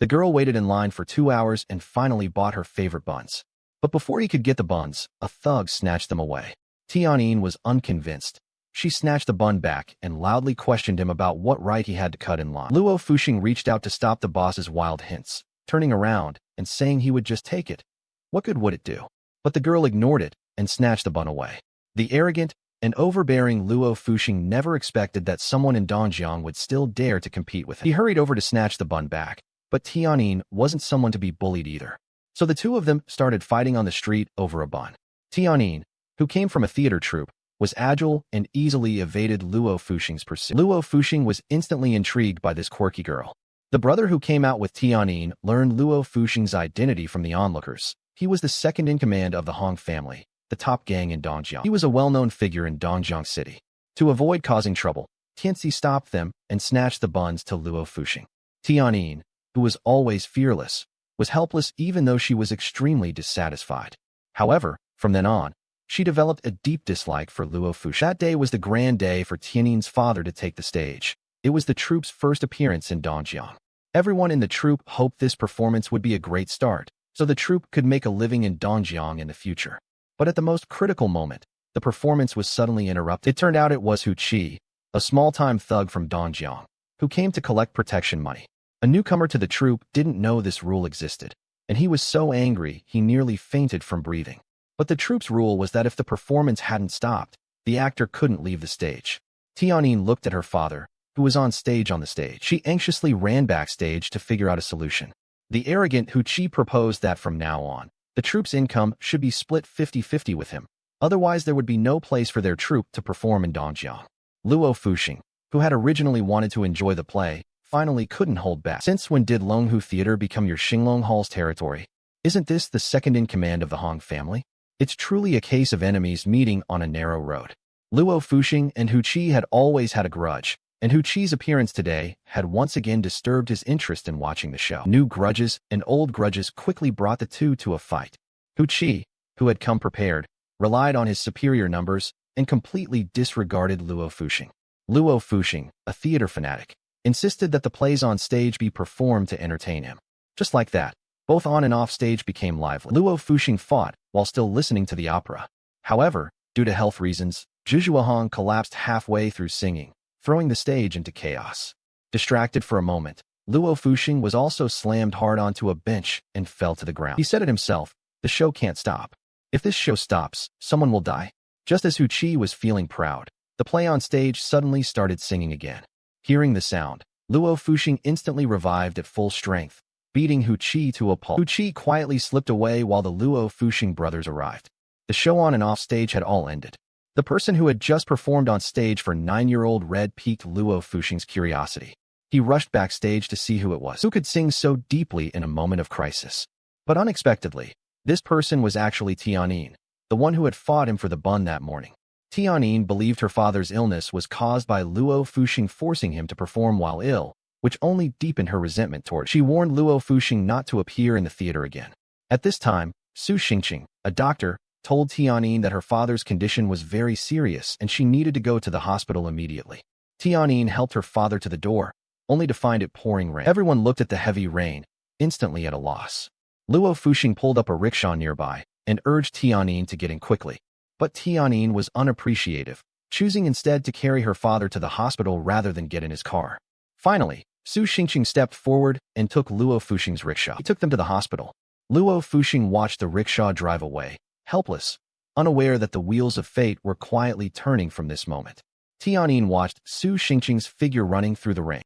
The girl waited in line for 2 hours and finally bought her favorite buns. But before he could get the buns, a thug snatched them away. Tianyin was unconvinced. She snatched the bun back and loudly questioned him about what right he had to cut in line. Luo Fuxing reached out to stop the boss's wild hints, turning around and saying he would just take it. What good would it do? But the girl ignored it and snatched the bun away. The arrogant and overbearing Luo Fuxing never expected that someone in Dongjiang would still dare to compete with him. He hurried over to snatch the bun back, but Tianyin wasn't someone to be bullied either. So the two of them started fighting on the street over a bun. Tianyin, who came from a theater troupe, was agile and easily evaded Luo Fuxing's pursuit. Luo Fuxing was instantly intrigued by this quirky girl. The brother who came out with Tianyin learned Luo Fuxing's identity from the onlookers. He was the second in command of the Hong family, the top gang in Dongjiang. He was a well-known figure in Dongjiang City. To avoid causing trouble, Tianxi stopped them and snatched the buns to Luo Fuxing. Tianyin, who was always fearless, was helpless even though she was extremely dissatisfied. However, from then on, she developed a deep dislike for Luo Fuxing. That day was the grand day for Tianyin's father to take the stage. It was the troupe's first appearance in Dongjiang. Everyone in the troupe hoped this performance would be a great start, so the troupe could make a living in Dongjiang in the future. But at the most critical moment, the performance was suddenly interrupted. It turned out it was Hu Qi, a small-time thug from Dongjiang, who came to collect protection money. A newcomer to the troupe didn't know this rule existed, and he was so angry he nearly fainted from breathing. But the troupe's rule was that if the performance hadn't stopped, the actor couldn't leave the stage. Tianyin looked at her father, who was on the stage. She anxiously ran backstage to figure out a solution. The arrogant Hu Qi proposed that from now on, the troupe's income should be split 50-50 with him. Otherwise, there would be no place for their troupe to perform in Dongjiang. Luo Fuxing, who had originally wanted to enjoy the play, finally couldn't hold back. Since when did Longhu Theater become your Xinglong Hall's territory? Isn't this the second in command of the Hong family? It's truly a case of enemies meeting on a narrow road. Luo Fuxing and Hu Qi had always had a grudge, and Hu Qi's appearance today had once again disturbed his interest in watching the show. New grudges and old grudges quickly brought the two to a fight. Hu Qi, who had come prepared, relied on his superior numbers and completely disregarded Luo Fuxing. Luo Fuxing, a theater fanatic, insisted that the plays on stage be performed to entertain him. Just like that, both on and off stage became lively. Luo Fuxing fought while still listening to the opera. However, due to health reasons, Zhu Yilong collapsed halfway through singing, throwing the stage into chaos. Distracted for a moment, Luo Fuxing was also slammed hard onto a bench and fell to the ground. He said it himself, the show can't stop. If this show stops, someone will die. Just as Hu Qi was feeling proud, the play on stage suddenly started singing again. Hearing the sound, Luo Fuxing instantly revived at full strength, beating Hu Qi to a pulp. Hu Qi quietly slipped away while the Luo Fuxing brothers arrived. The show on and off stage had all ended. The person who had just performed on stage for 9-year-old Red piqued Luo Fuxing's curiosity. He rushed backstage to see who it was, who could sing so deeply in a moment of crisis. But unexpectedly, this person was actually Tianyin, the one who had fought him for the bun that morning. Tianyin believed her father's illness was caused by Luo Fuxing forcing him to perform while ill, which only deepened her resentment toward him. She warned Luo Fuxing not to appear in the theater again. At this time, Su Xingqing, a doctor, told Tianyin that her father's condition was very serious and she needed to go to the hospital immediately. Tianyin helped her father to the door, only to find it pouring rain. Everyone looked at the heavy rain, instantly at a loss. Luo Fuxing pulled up a rickshaw nearby and urged Tianyin to get in quickly. But Tianyin was unappreciative, choosing instead to carry her father to the hospital rather than get in his car. Finally, Su Xingqing stepped forward and took Luo Fuxing's rickshaw. He took them to the hospital. Luo Fuxing watched the rickshaw drive away, helpless, unaware that the wheels of fate were quietly turning from this moment. Tianyin watched Su Xingqing's figure running through the rain.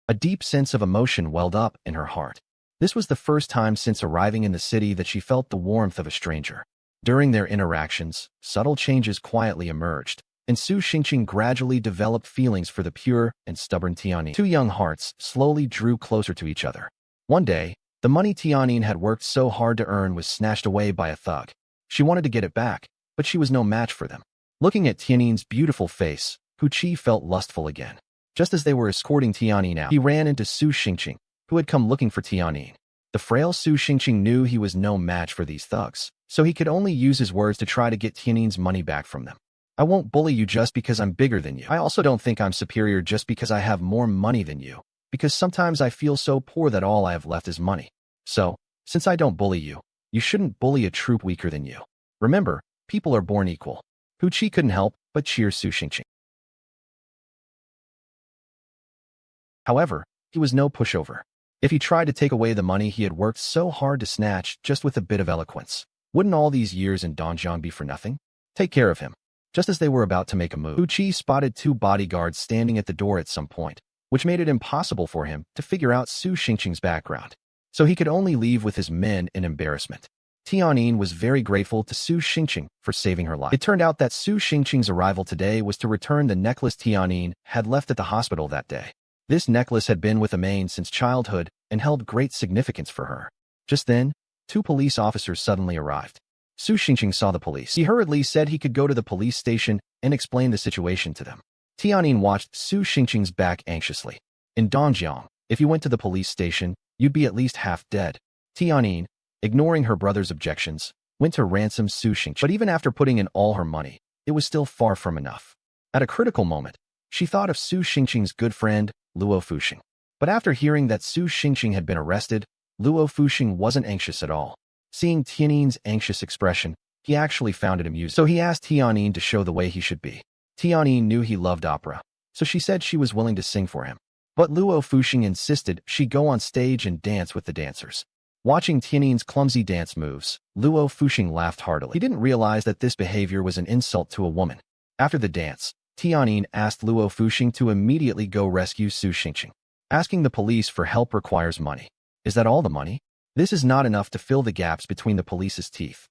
A deep sense of emotion welled up in her heart. This was the first time since arriving in the city that she felt the warmth of a stranger. During their interactions, subtle changes quietly emerged, and Su Xingqing gradually developed feelings for the pure and stubborn Tianyin. Two young hearts slowly drew closer to each other. One day, the money Tianyin had worked so hard to earn was snatched away by a thug. She wanted to get it back, but she was no match for them. Looking at Tianyin's beautiful face, Hu Qi felt lustful again. Just as they were escorting Tianyin out, he ran into Su Xingqing, who had come looking for Tianyin. The frail Su Xingqing knew he was no match for these thugs, so he could only use his words to try to get Tianyin's money back from them. I won't bully you just because I'm bigger than you. I also don't think I'm superior just because I have more money than you. because sometimes I feel so poor that all I have left is money. So, since I don't bully you, you shouldn't bully a troop weaker than you. Remember, people are born equal. Hu Qi couldn't help but cheer Su Xingqing. However, he was no pushover. If he tried to take away the money he had worked so hard to snatch just with a bit of eloquence, wouldn't all these years in Dongjiang be for nothing? Take care of him. Just as they were about to make a move, Hu Qi spotted 2 bodyguards standing at the door at some point, which made it impossible for him to figure out Su Xingqing's background. So he could only leave with his men in embarrassment. Tianyin was very grateful to Su Xingqing for saving her life. It turned out that Su Xingqing's arrival today was to return the necklace Tianyin had left at the hospital that day. This necklace had been with Amain since childhood and held great significance for her. Just then, 2 police officers suddenly arrived. Su Xingqing saw the police. He hurriedly said he could go to the police station and explain the situation to them. Tianyin watched Su Xingqing's back anxiously. In Dongjiang, if you went to the police station, you'd be at least half dead. Tianyin, ignoring her brother's objections, went to ransom Su Xingqing. But even after putting in all her money, it was still far from enough. At a critical moment, she thought of Su Xingqing's good friend, Luo Fuxing. But after hearing that Su Xingqing had been arrested, Luo Fuxing wasn't anxious at all. Seeing Tianyin's anxious expression, he actually found it amusing. So he asked Tianyin to show the way he should be. Tianyin knew he loved opera, so she said she was willing to sing for him. But Luo Fuxing insisted she go on stage and dance with the dancers. Watching Tianyin's clumsy dance moves, Luo Fuxing laughed heartily. He didn't realize that this behavior was an insult to a woman. After the dance, Tianyin asked Luo Fuxing to immediately go rescue Su Xingqing. Asking the police for help requires money. Is that all the money? This is not enough to fill the gaps between the police's teeth.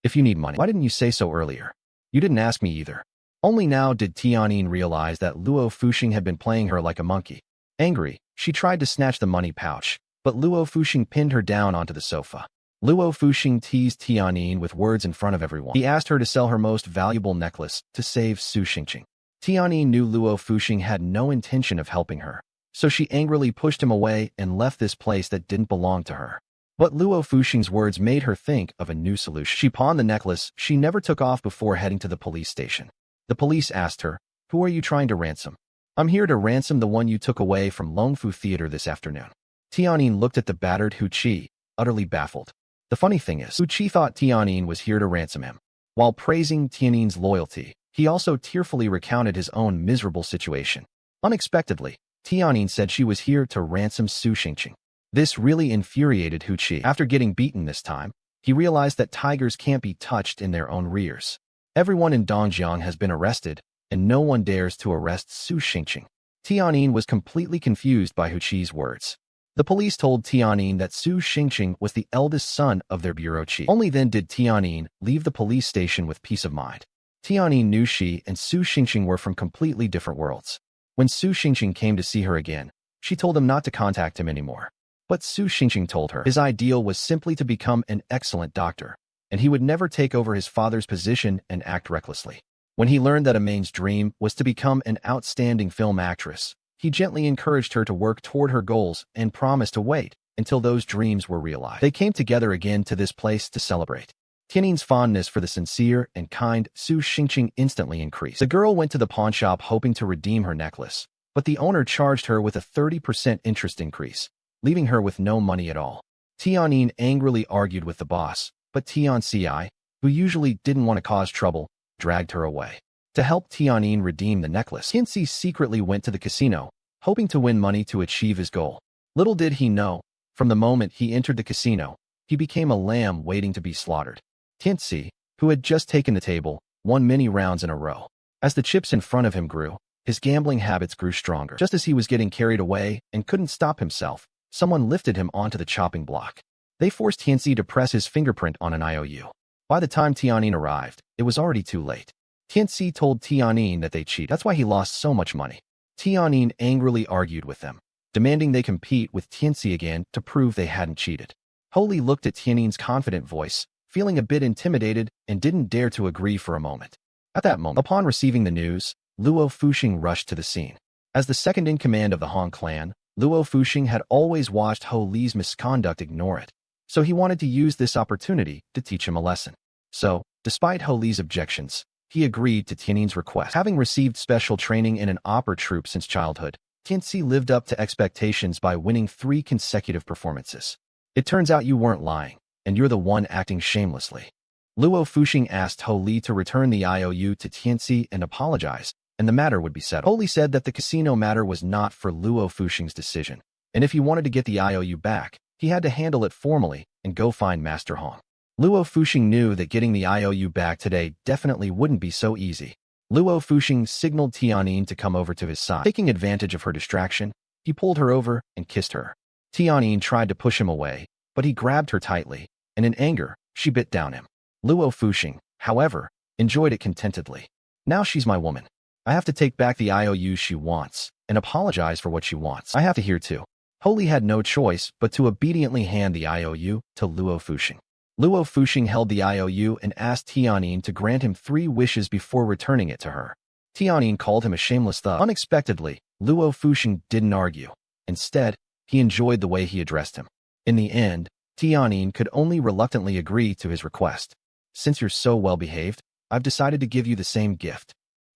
If you need money, why didn't you say so earlier? You didn't ask me either. Only now did Tianyin realize that Luo Fuxing had been playing her like a monkey. Angry, she tried to snatch the money pouch, but Luo Fuxing pinned her down onto the sofa. Luo Fuxing teased Tianyin with words in front of everyone. He asked her to sell her most valuable necklace to save Su Xingqing. Tianyin knew Luo Fuxing had no intention of helping her, so she angrily pushed him away and left this place that didn't belong to her. But Luo Fuxing's words made her think of a new solution. She pawned the necklace she never took off before heading to the police station. The police asked her, "Who are you trying to ransom?" "I'm here to ransom the one you took away from Longfu Theater this afternoon." Tianyin looked at the battered Hu Qi, utterly baffled. The funny thing is, Hu Qi thought Tianyin was here to ransom him. While praising Tianyin's loyalty, he also tearfully recounted his own miserable situation. Unexpectedly, Tianyin said she was here to ransom Su Xingqing. This really infuriated Hu Qi. After getting beaten this time, he realized that tigers can't be touched in their own rears. Everyone in Dongjiang has been arrested, and no one dares to arrest Su Xingqing. Tianyin was completely confused by Hu Qi's words. The police told Tianyin that Su Xingqing was the eldest son of their bureau chief. Only then did Tianyin leave the police station with peace of mind. Tianyin knew she and Su Xingqing were from completely different worlds. When Su Xingqing came to see her again, she told him not to contact him anymore. But Su Xingqing told her his ideal was simply to become an excellent doctor, and he would never take over his father's position and act recklessly. When he learned that Amain's dream was to become an outstanding film actress, he gently encouraged her to work toward her goals and promised to wait until those dreams were realized. They came together again to this place to celebrate. Tianyin's fondness for the sincere and kind Su Xingqing instantly increased. The girl went to the pawnshop hoping to redeem her necklace, but the owner charged her with a 30% interest increase, leaving her with no money at all. Tianyin angrily argued with the boss, but Tianci, who usually didn't want to cause trouble, dragged her away. To help Tianyin redeem the necklace, Tianci secretly went to the casino, hoping to win money to achieve his goal. Little did he know, from the moment he entered the casino, he became a lamb waiting to be slaughtered. Tianci, who had just taken the table, won many rounds in a row. As the chips in front of him grew, his gambling habits grew stronger. Just as he was getting carried away and couldn't stop himself, someone lifted him onto the chopping block. They forced Tianci to press his fingerprint on an IOU. By the time Tianyin arrived, it was already too late. Tianci told Tianyin that they cheated. That's why he lost so much money. Tianyin angrily argued with them, demanding they compete with Tianci again to prove they hadn't cheated. Holy looked at Tianyin's confident voice, feeling a bit intimidated and didn't dare to agree for a moment. At that moment, upon receiving the news, Luo Fuxing rushed to the scene. As the second in command of the Han clan, Luo Fuxing had always watched Ho Li's misconduct ignore it, so he wanted to use this opportunity to teach him a lesson. So, despite Ho Li's objections, he agreed to Tianyin's request. Having received special training in an opera troupe since childhood, Tianxi lived up to expectations by winning 3 consecutive performances. It turns out you weren't lying, and you're the one acting shamelessly. Luo Fuxing asked Ho Li to return the IOU to Tianxi and apologize, and the matter would be settled. Ho Li said that the casino matter was not for Luo Fuxing's decision, and if he wanted to get the IOU back, he had to handle it formally and go find Master Hong. Luo Fuxing knew that getting the IOU back today definitely wouldn't be so easy. Luo Fuxing signaled Tianyin to come over to his side. Taking advantage of her distraction, he pulled her over and kissed her. Tianyin tried to push him away, but he grabbed her tightly, and in anger, she bit down him. Luo Fuxing, however, enjoyed it contentedly. Now she's my woman. I have to take back the IOU she wants, and apologize for what she wants. I have to hear too. Ho Li had no choice but to obediently hand the IOU to Luo Fuxing. Luo Fuxing held the IOU and asked Tianyin to grant him 3 wishes before returning it to her. Tianyin called him a shameless thug. Unexpectedly, Luo Fuxing didn't argue. Instead, he enjoyed the way he addressed him. In the end, Tianyin could only reluctantly agree to his request. Since you're so well-behaved, I've decided to give you the same gift.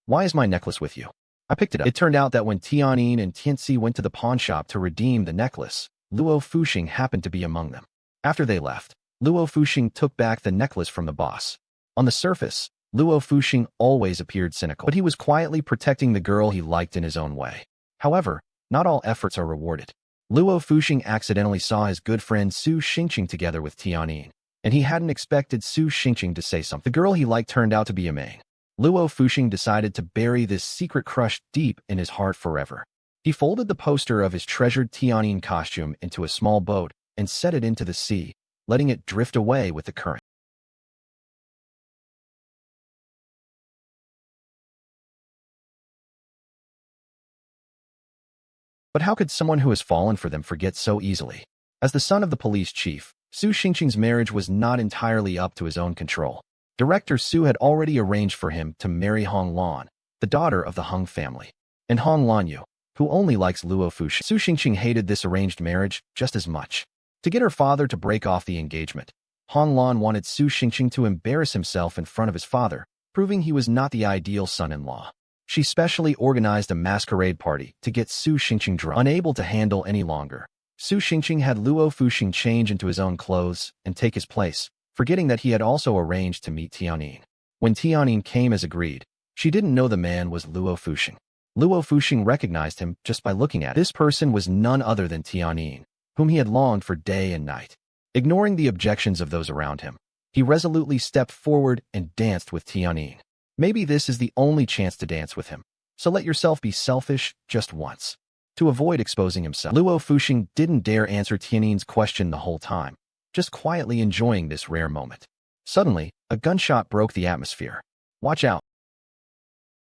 Why is my necklace with you? I picked it up. It turned out that when Tianyin and Tianxi went to the pawn shop to redeem the necklace, Luo Fuxing happened to be among them. After they left, Luo Fuxing took back the necklace from the boss. On the surface, Luo Fuxing always appeared cynical, but he was quietly protecting the girl he liked in his own way. However, not all efforts are rewarded. Luo Fuxing accidentally saw his good friend Su Xingqing together with Tianyin, and he hadn't expected Su Xingqing to say something. The girl he liked turned out to be a maid. Luo Fuxing decided to bury this secret crush deep in his heart forever. He folded the poster of his treasured Tianyin costume into a small boat and set it into the sea, letting it drift away with the current. But how could someone who has fallen for them forget so easily? As the son of the police chief, Su Xingqing's marriage was not entirely up to his own control. Director Su had already arranged for him to marry Hong Lan, the daughter of the Hung family, and Hong Lanyu, who only likes Luo Fuxing. Su Xingqing hated this arranged marriage just as much. To get her father to break off the engagement, Hong Lan wanted Su Xingqing to embarrass himself in front of his father, proving he was not the ideal son-in-law. She specially organized a masquerade party to get Su Xingqing drunk. Unable to handle any longer, Su Xingqing had Luo Fuxing change into his own clothes and take his place, forgetting that he had also arranged to meet Tianyin. When Tianyin came as agreed, she didn't know the man was Luo Fuxing. Luo Fuxing recognized him just by looking at him. This person was none other than Tianyin, whom he had longed for day and night. Ignoring the objections of those around him, he resolutely stepped forward and danced with Tianyin. Maybe this is the only chance to dance with him, so let yourself be selfish just once. To avoid exposing himself, Luo Fuxing didn't dare answer Tianyin's question the whole time, just quietly enjoying this rare moment. Suddenly, a gunshot broke the atmosphere. Watch out.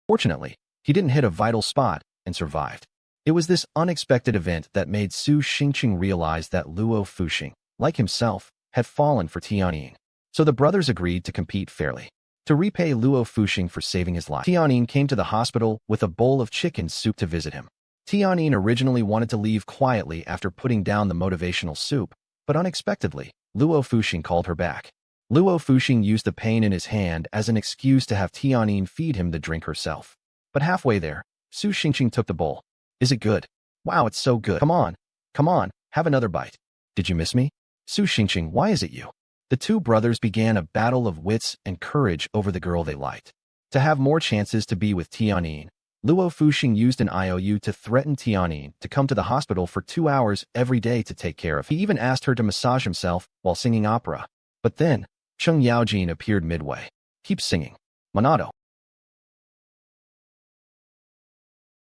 Fortunately, he didn't hit a vital spot and survived. It was this unexpected event that made Su Xingqing realize that Luo Fuxing, like himself, had fallen for Tianyin. So the brothers agreed to compete fairly. To repay Luo Fuxing for saving his life, Tianyin came to the hospital with a bowl of chicken soup to visit him. Tianyin originally wanted to leave quietly after putting down the motivational soup, but unexpectedly, Luo Fuxing called her back. Luo Fuxing used the pain in his hand as an excuse to have Tianyin feed him the drink herself. But halfway there, Su Xingqing took the bowl. Is it good? Wow, it's so good. Come on, have another bite. Did you miss me? Su Xingqing, why is it you? The two brothers began a battle of wits and courage over the girl they liked. To have more chances to be with Tianyin, Luo Fuxing used an IOU to threaten Tianyin to come to the hospital for 2 hours every day to take care of him. He even asked her to massage himself while singing opera. But then, Cheng Yaojin appeared midway. Keep singing. Monado.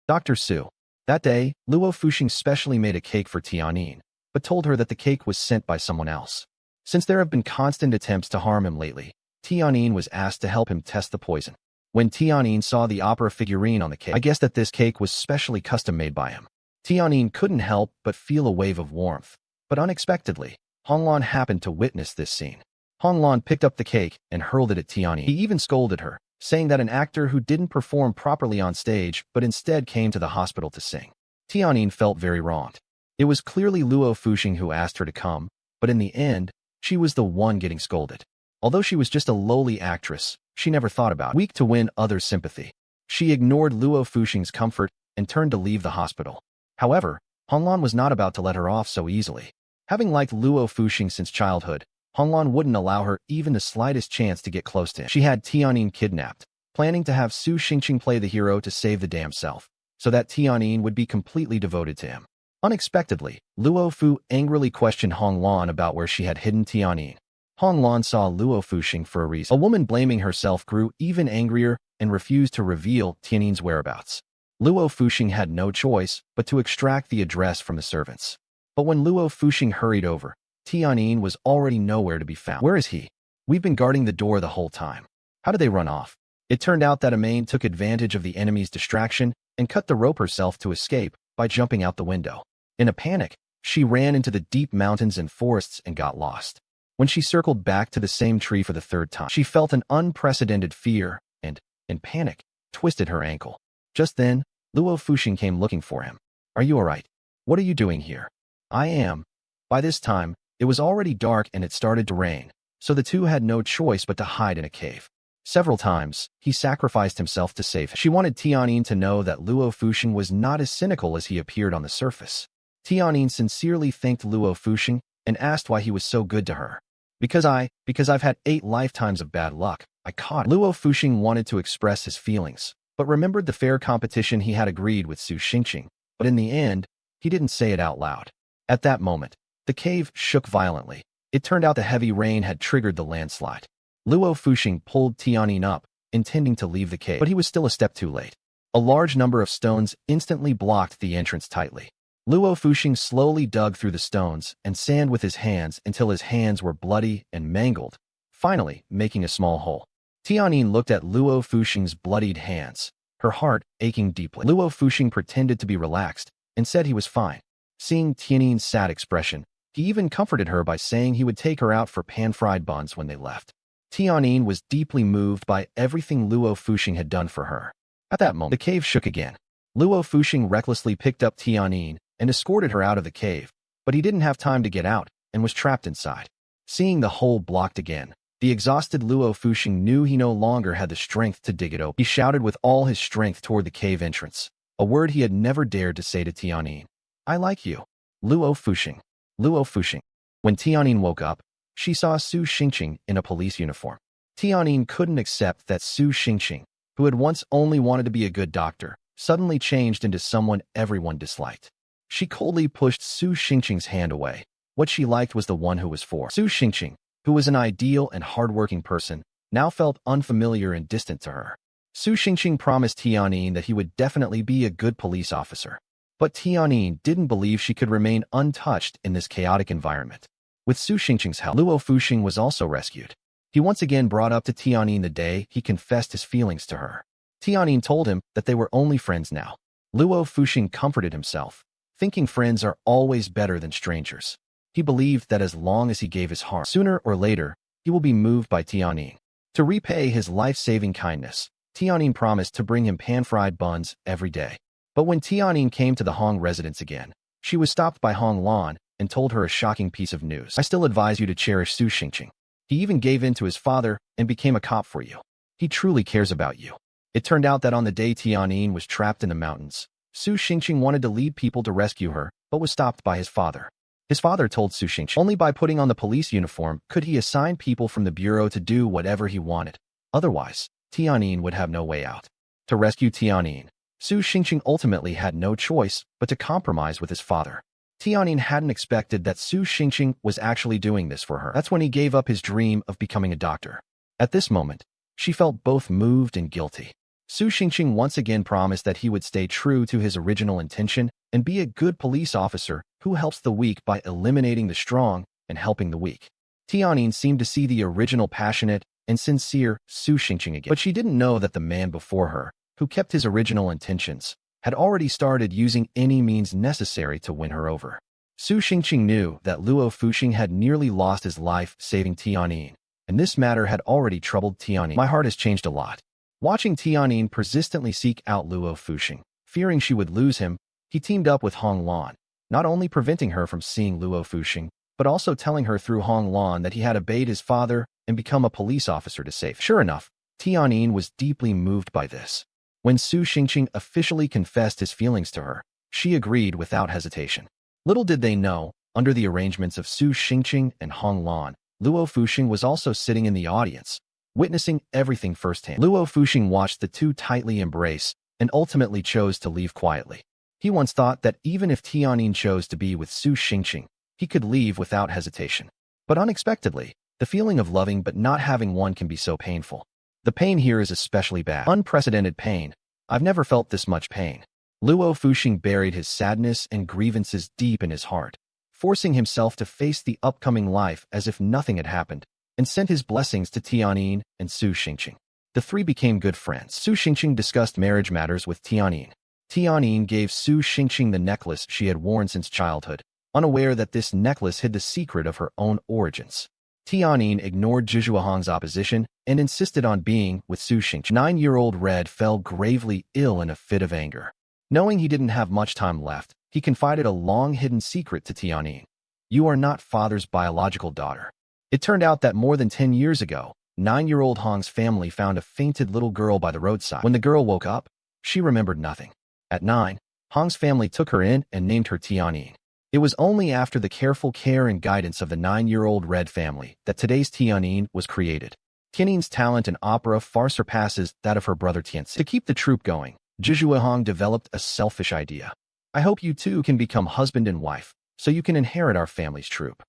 Dr. Su. That day, Luo Fuxing specially made a cake for Tianyin, but told her that the cake was sent by someone else. Since there have been constant attempts to harm him lately, Tianyin was asked to help him test the poison. When Tianyin saw the opera figurine on the cake, I guessed that this cake was specially custom-made by him. Tianyin couldn't help but feel a wave of warmth, but unexpectedly, Honglan happened to witness this scene. Honglan picked up the cake and hurled it at Tianyin. He even scolded her, saying that an actor who didn't perform properly on stage but instead came to the hospital to sing. Tianyin felt very wronged. It was clearly Luo Fuxing who asked her to come, but in the end, she was the one getting scolded. Although she was just a lowly actress, she never thought about it. Weak to win others' sympathy, she ignored Luo Fuxing's comfort and turned to leave the hospital. However, Honglan was not about to let her off so easily. Having liked Luo Fuxing since childhood, Honglan wouldn't allow her even the slightest chance to get close to him. She had Tianyin kidnapped, planning to have Su Xingqing play the hero to save the damn self, so that Tianyin would be completely devoted to him. Unexpectedly, Luo Fu angrily questioned Honglan about where she had hidden Tianyin. Honglan saw Luo Fuxing for a reason. A woman blaming herself grew even angrier and refused to reveal Tianyin's whereabouts. Luo Fuxing had no choice but to extract the address from the servants. But when Luo Fuxing hurried over, Tianyin was already nowhere to be found. Where is he? We've been guarding the door the whole time. How did they run off? It turned out that Amain took advantage of the enemy's distraction and cut the rope herself to escape by jumping out the window. In a panic, she ran into the deep mountains and forests and got lost. When she circled back to the same tree for the third time, she felt an unprecedented fear and, in panic, twisted her ankle. Just then, Luo Fuxing came looking for him. Are you alright? What are you doing here? I am. By this time, it was already dark and it started to rain, so the two had no choice but to hide in a cave. Several times, he sacrificed himself to save him. She wanted Tianyin to know that Luo Fuxing was not as cynical as he appeared on the surface. Tianyin sincerely thanked Luo Fuxing and asked why he was so good to her. Because I've had 8 lifetimes of bad luck, I caught him. Luo Fuxing wanted to express his feelings, but remembered the fair competition he had agreed with Su Xingqing, but in the end, he didn't say it out loud. At that moment, the cave shook violently. It turned out the heavy rain had triggered the landslide. Luo Fuxing pulled Tianyin up, intending to leave the cave, but he was still a step too late. A large number of stones instantly blocked the entrance tightly. Luo Fuxing slowly dug through the stones and sand with his hands until his hands were bloody and mangled, finally making a small hole. Tianyin looked at Luo Fuxing's bloodied hands, her heart aching deeply. Luo Fuxing pretended to be relaxed and said he was fine. Seeing Tianyin's sad expression, he even comforted her by saying he would take her out for pan-fried buns when they left. Tianyin was deeply moved by everything Luo Fuxing had done for her. At that moment, the cave shook again. Luo Fuxing recklessly picked up Tianyin and escorted her out of the cave, but he didn't have time to get out and was trapped inside. Seeing the hole blocked again, the exhausted Luo Fuxing knew he no longer had the strength to dig it open. He shouted with all his strength toward the cave entrance, a word he had never dared to say to Tianyin. I like you. Luo Fuxing. Luo Fuxing. When Tianyin woke up, she saw Su Xingqing in a police uniform. Tianyin couldn't accept that Su Xingqing, who had once only wanted to be a good doctor, suddenly changed into someone everyone disliked. She coldly pushed Su Xingqing's hand away. What she liked was the one who was for. Su Xingqing, who was an ideal and hardworking person, now felt unfamiliar and distant to her. Su Xingqing promised Tianyin that he would definitely be a good police officer. But Tianyin didn't believe she could remain untouched in this chaotic environment. With Su Xingqing's help, Luo Fuxing was also rescued. He once again brought up to Tianyin the day he confessed his feelings to her. Tianyin told him that they were only friends now. Luo Fuxing comforted himself, thinking friends are always better than strangers. He believed that as long as he gave his heart, sooner or later, he will be moved by Tianyin. To repay his life-saving kindness, Tianyin promised to bring him pan-fried buns every day. But when Tianyin came to the Hong residence again, she was stopped by Honglan and told her a shocking piece of news. I still advise you to cherish Su Xingqing. He even gave in to his father and became a cop for you. He truly cares about you. It turned out that on the day Tianyin was trapped in the mountains, Su Xingqing wanted to lead people to rescue her, but was stopped by his father. His father told Su Xingqing only by putting on the police uniform could he assign people from the bureau to do whatever he wanted. Otherwise, Tianyin would have no way out. To rescue Tianyin, Su Xingqing ultimately had no choice but to compromise with his father. Tianyin hadn't expected that Su Xingqing was actually doing this for her. That's when he gave up his dream of becoming a doctor. At this moment, she felt both moved and guilty. Su Xingqing once again promised that he would stay true to his original intention and be a good police officer who helps the weak by eliminating the strong and helping the weak. Tianyin seemed to see the original passionate and sincere Su Xingqing again. But she didn't know that the man before her, who kept his original intentions, had already started using any means necessary to win her over. Su Xingqing knew that Luo Fuxing had nearly lost his life saving Tianyin, and this matter had already troubled Tianyin. My heart has changed a lot. Watching Tianyin persistently seek out Luo Fuxing, fearing she would lose him, he teamed up with Honglan, not only preventing her from seeing Luo Fuxing, but also telling her through Honglan that he had obeyed his father and become a police officer to save. Sure enough, Tianyin was deeply moved by this. When Su Xingqing officially confessed his feelings to her, She agreed without hesitation. Little did they know, under the arrangements of Su Xingqing and Hong Lan, Luo Fuxing was also sitting in the audience, witnessing everything firsthand. Luo Fuxing watched the two tightly embrace and ultimately chose to leave quietly. He once thought that even if Tianyin chose to be with Su Xingqing, he could leave without hesitation. But unexpectedly, the feeling of loving but not having one can be so painful. The pain here is especially bad. Unprecedented pain. I've never felt this much pain. Luo Fuxing buried his sadness and grievances deep in his heart, forcing himself to face the upcoming life as if nothing had happened, and sent his blessings to Tianyin and Su Xingqing. The three became good friends. Su Xingqing discussed marriage matters with Tianyin. Tianyin gave Su Xingqing the necklace she had worn since childhood, unaware that this necklace hid the secret of her own origins. Tianyin ignored Zhu opposition and insisted on being with Su Xingqing. 9-year-old Red fell gravely ill in a fit of anger. Knowing he didn't have much time left, he confided a long-hidden secret to Tianyin. You are not father's biological daughter. It turned out that more than 10 years ago, 9-year-old Hong's family found a fainted little girl by the roadside. When the girl woke up, she remembered nothing. At 9, Hong's family took her in and named her Tianyin. It was only after the careful care and guidance of the 9-year-old Red family that today's Tianyin was created. Tianyin's talent in opera far surpasses that of her brother Tianxi. To keep the troupe going, Zhu Yilong developed a selfish idea. I hope you two can become husband and wife, so you can inherit our family's troupe.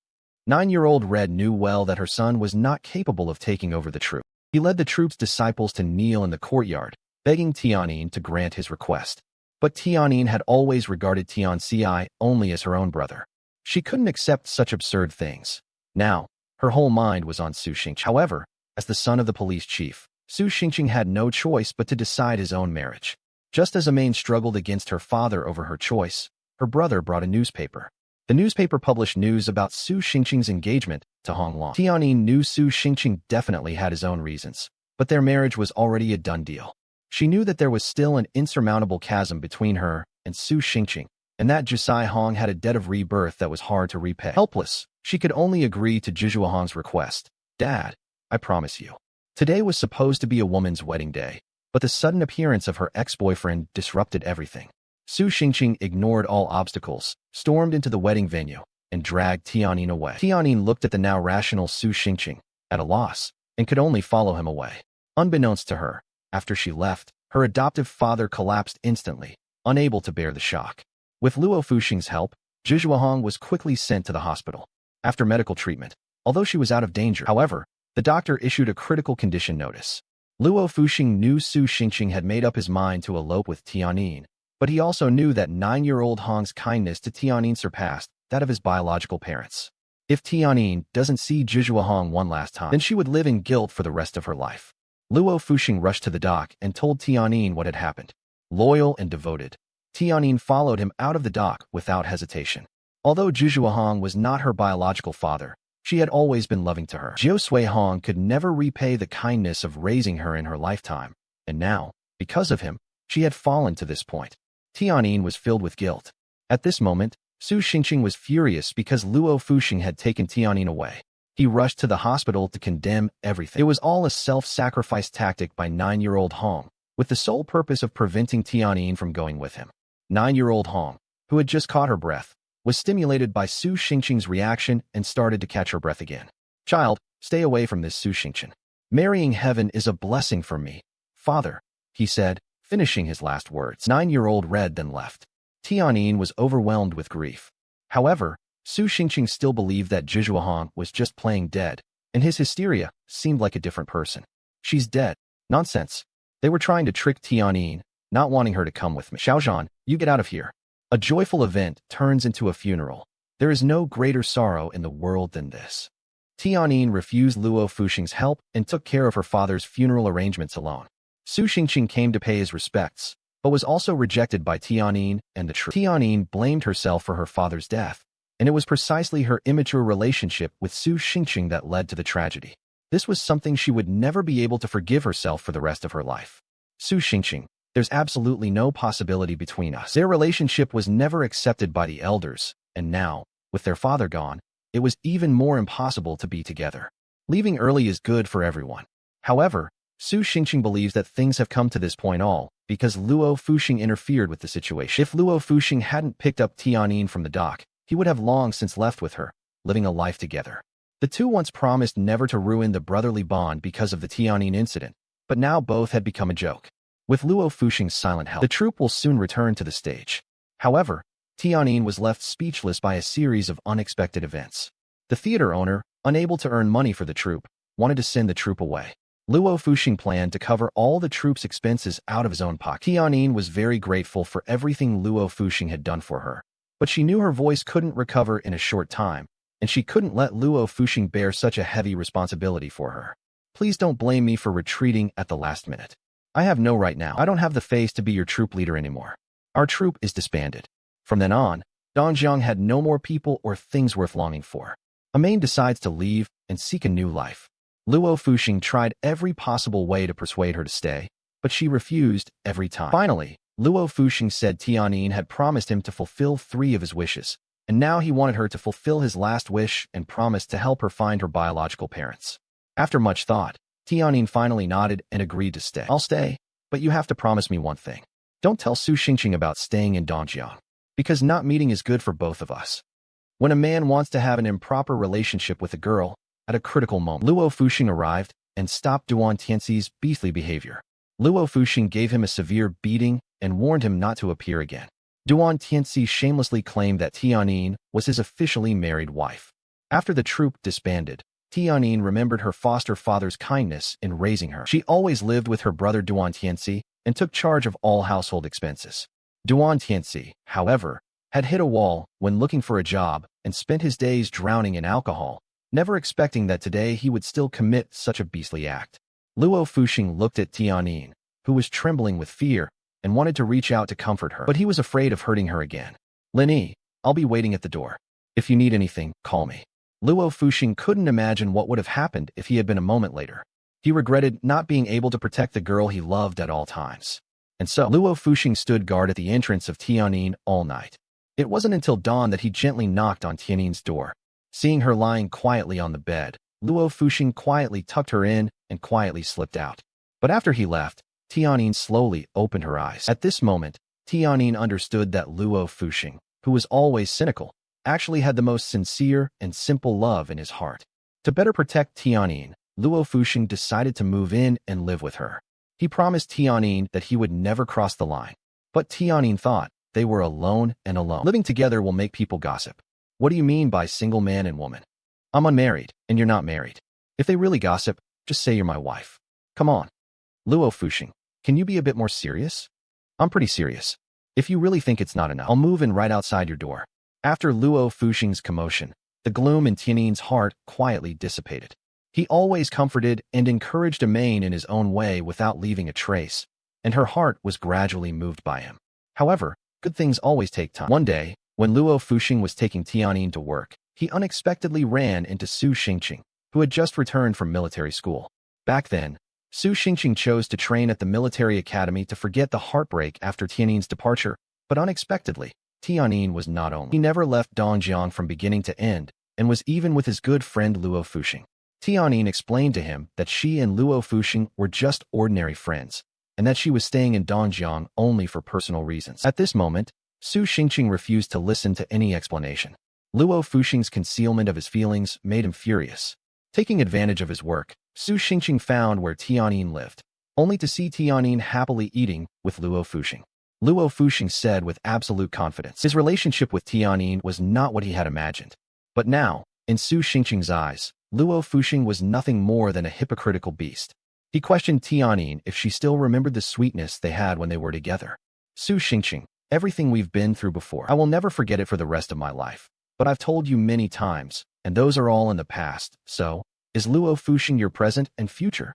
9-year-old Red knew well that her son was not capable of taking over the troupe. He led the troupe's disciples to kneel in the courtyard, begging Tianyin to grant his request. But Tianyin had always regarded Tianxi only as her own brother. She couldn't accept such absurd things. Now, her whole mind was on Su Xingqing. However, as the son of the police chief, Su Xingqing had no choice but to decide his own marriage. Just as Amain struggled against her father over her choice, her brother brought a newspaper. The newspaper published news about Su Xingqing's engagement to Hong Lan. Tianyin knew Su Xingqing definitely had his own reasons, but their marriage was already a done deal. She knew that there was still an insurmountable chasm between her and Su Xingqing, and that Jusai Hong had a debt of rebirth that was hard to repay. Helpless, she could only agree to Zhu Hong's request. Dad, I promise you. Today was supposed to be a woman's wedding day, but the sudden appearance of her ex-boyfriend disrupted everything. Su Xingqing ignored all obstacles, stormed into the wedding venue, and dragged Tianyin away. Tianyin looked at the now rational Su Xingqing, at a loss, and could only follow him away. Unbeknownst to her, after she left, her adoptive father collapsed instantly, unable to bear the shock. With Luo Fuxing's help, Zhu Hong was quickly sent to the hospital. After medical treatment, although she was out of danger, however, the doctor issued a critical condition notice. Luo Fuxing knew Su Xingqing had made up his mind to elope with Tianyin, but he also knew that 9-year-old Hong's kindness to Tianyin surpassed that of his biological parents. If Tianyin doesn't see Zhu Hong one last time, then she would live in guilt for the rest of her life. Luo Fuxing rushed to the dock and told Tianyin what had happened. Loyal and devoted, Tianyin followed him out of the dock without hesitation. Although Zhu Hong was not her biological father, she had always been loving to her. Jiu Sui Hong could never repay the kindness of raising her in her lifetime, and now, because of him, she had fallen to this point. Tianyin was filled with guilt. At this moment, Su Xingqing was furious because Luo Fuxing had taken Tianyin away. He rushed to the hospital to condemn everything. It was all a self-sacrifice tactic by 9-year-old Hong, with the sole purpose of preventing Tianyin from going with him. 9-year-old Hong, who had just caught her breath, was stimulated by Su Xingqing's reaction and started to catch her breath again. Child, stay away from this Su Xingqing. Marrying heaven is a blessing for me, father, he said, finishing his last words. 9-year-old Red then left. Tianyin was overwhelmed with grief. However, Su Xingqing still believed that Zhu Hong was just playing dead, and his hysteria seemed like a different person. She's dead. Nonsense. They were trying to trick Tianyin, not wanting her to come with me. Xiaozhan, you get out of here. A joyful event turns into a funeral. There is no greater sorrow in the world than this. Tianyin refused Luo Fuxing's help and took care of her father's funeral arrangements alone. Su Xingqing came to pay his respects, but was also rejected by Tianyin and the troupe. Tianyin blamed herself for her father's death, and it was precisely her immature relationship with Su Xingqing that led to the tragedy. This was something she would never be able to forgive herself for the rest of her life. Su Xingqing, there's absolutely no possibility between us. Their relationship was never accepted by the elders, and now, with their father gone, it was even more impossible to be together. Leaving early is good for everyone. However, Su Xingqing believes that things have come to this point all because Luo Fuxing interfered with the situation. If Luo Fuxing hadn't picked up Tianyin from the dock, he would have long since left with her, living a life together. The two once promised never to ruin the brotherly bond because of the Tianyin incident, but now both had become a joke. With Luo Fuxing's silent help, the troupe will soon return to the stage. However, Tianyin was left speechless by a series of unexpected events. The theater owner, unable to earn money for the troupe, wanted to send the troupe away. Luo Fuxing planned to cover all the troupe's expenses out of his own pocket. Tianyin was very grateful for everything Luo Fuxing had done for her, but she knew her voice couldn't recover in a short time, and she couldn't let Luo Fuxing bear such a heavy responsibility for her. Please don't blame me for retreating at the last minute. I have no right now. I don't have the face to be your troop leader anymore. Our troop is disbanded. From then on, Dongjiang had no more people or things worth longing for. Amain decides to leave and seek a new life. Luo Fuxing tried every possible way to persuade her to stay, but she refused every time. Finally, Luo Fuxing said Tianyin had promised him to fulfill 3 of his wishes, and now he wanted her to fulfill his last wish and promised to help her find her biological parents. After much thought, Tianyin finally nodded and agreed to stay. I'll stay, but you have to promise me one thing. Don't tell Su Xingqing about staying in Dongjiang, because not meeting is good for both of us. When a man wants to have an improper relationship with a girl, at a critical moment, Luo Fuxing arrived and stopped Duan Tianxi's beastly behavior. Luo Fuxing gave him a severe beating and warned him not to appear again. Duan Tianxi shamelessly claimed that Tianyin was his officially married wife. After the troupe disbanded, Tianyin remembered her foster father's kindness in raising her. She always lived with her brother Duan Tianxi and took charge of all household expenses. Duan Tianxi, however, had hit a wall when looking for a job and spent his days drowning in alcohol, never expecting that today he would still commit such a beastly act. Luo Fuxing looked at Tianyin, who was trembling with fear, and wanted to reach out to comfort her, but he was afraid of hurting her again. Lin Yi, I'll be waiting at the door. If you need anything, call me. Luo Fuxing couldn't imagine what would have happened if he had been a moment later. He regretted not being able to protect the girl he loved at all times. And so, Luo Fuxing stood guard at the entrance of Tianyin all night. It wasn't until dawn that he gently knocked on Tianyin's door. Seeing her lying quietly on the bed, Luo Fuxing quietly tucked her in and quietly slipped out. But after he left, Tianyin slowly opened her eyes. At this moment, Tianyin understood that Luo Fuxing, who was always cynical, actually had the most sincere and simple love in his heart. To better protect Tianyin, Luo Fuxing decided to move in and live with her. He promised Tianyin that he would never cross the line. But Tianyin thought they were alone and alone. Living together will make people gossip. What do you mean by single man and woman? I'm unmarried, and you're not married. If they really gossip, just say you're my wife. Come on. Luo Fuxing, can you be a bit more serious? I'm pretty serious. If you really think it's not enough, I'll move in right outside your door. After Luo Fuxing's commotion, the gloom in Tianyin's heart quietly dissipated. He always comforted and encouraged Amain in his own way without leaving a trace, and her heart was gradually moved by him. However, good things always take time. One day, when Luo Fuxing was taking Tianyin to work, he unexpectedly ran into Su Xingqing, who had just returned from military school. Back then, Su Xingqing chose to train at the military academy to forget the heartbreak after Tianyin's departure, but unexpectedly, Tianyin was not only. He never left Dongjiang from beginning to end, and was even with his good friend Luo Fuxing. Tianyin explained to him that she and Luo Fuxing were just ordinary friends, and that she was staying in Dongjiang only for personal reasons. At this moment, Su Xingqing refused to listen to any explanation. Luo Fuxing's concealment of his feelings made him furious. Taking advantage of his work, Su Xingqing found where Tianyin lived, only to see Tianyin happily eating with Luo Fuxing. Luo Fuxing said with absolute confidence his relationship with Tianyin was not what he had imagined. But now, in Su Xingqing's eyes, Luo Fuxing was nothing more than a hypocritical beast. He questioned Tianyin if she still remembered the sweetness they had when they were together. Su Xingqing, everything we've been through before, I will never forget it for the rest of my life. But I've told you many times, and those are all in the past, so, is Luo Fuxing your present and future?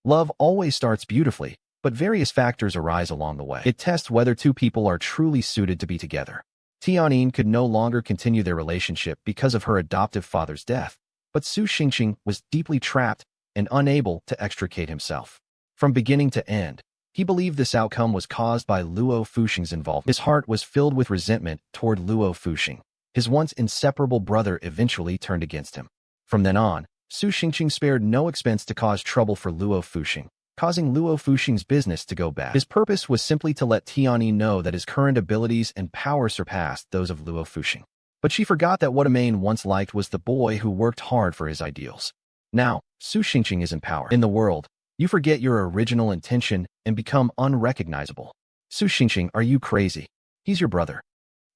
Love always starts beautifully, but various factors arise along the way. It tests whether two people are truly suited to be together. Tianyin could no longer continue their relationship because of her adoptive father's death, but Su Xingqing was deeply trapped and unable to extricate himself. From beginning to end, he believed this outcome was caused by Luo Fuxing's involvement. His heart was filled with resentment toward Luo Fuxing. His once inseparable brother eventually turned against him. From then on, Su Xingqing spared no expense to cause trouble for Luo Fuxing, causing Luo Fuxing's business to go bad. His purpose was simply to let Tianyin know that his current abilities and power surpassed those of Luo Fuxing. But she forgot that what Amain once liked was the boy who worked hard for his ideals. Now, Su Xingqing is in power. In the world, you forget your original intention and become unrecognizable. Su Xingqing, are you crazy? He's your brother.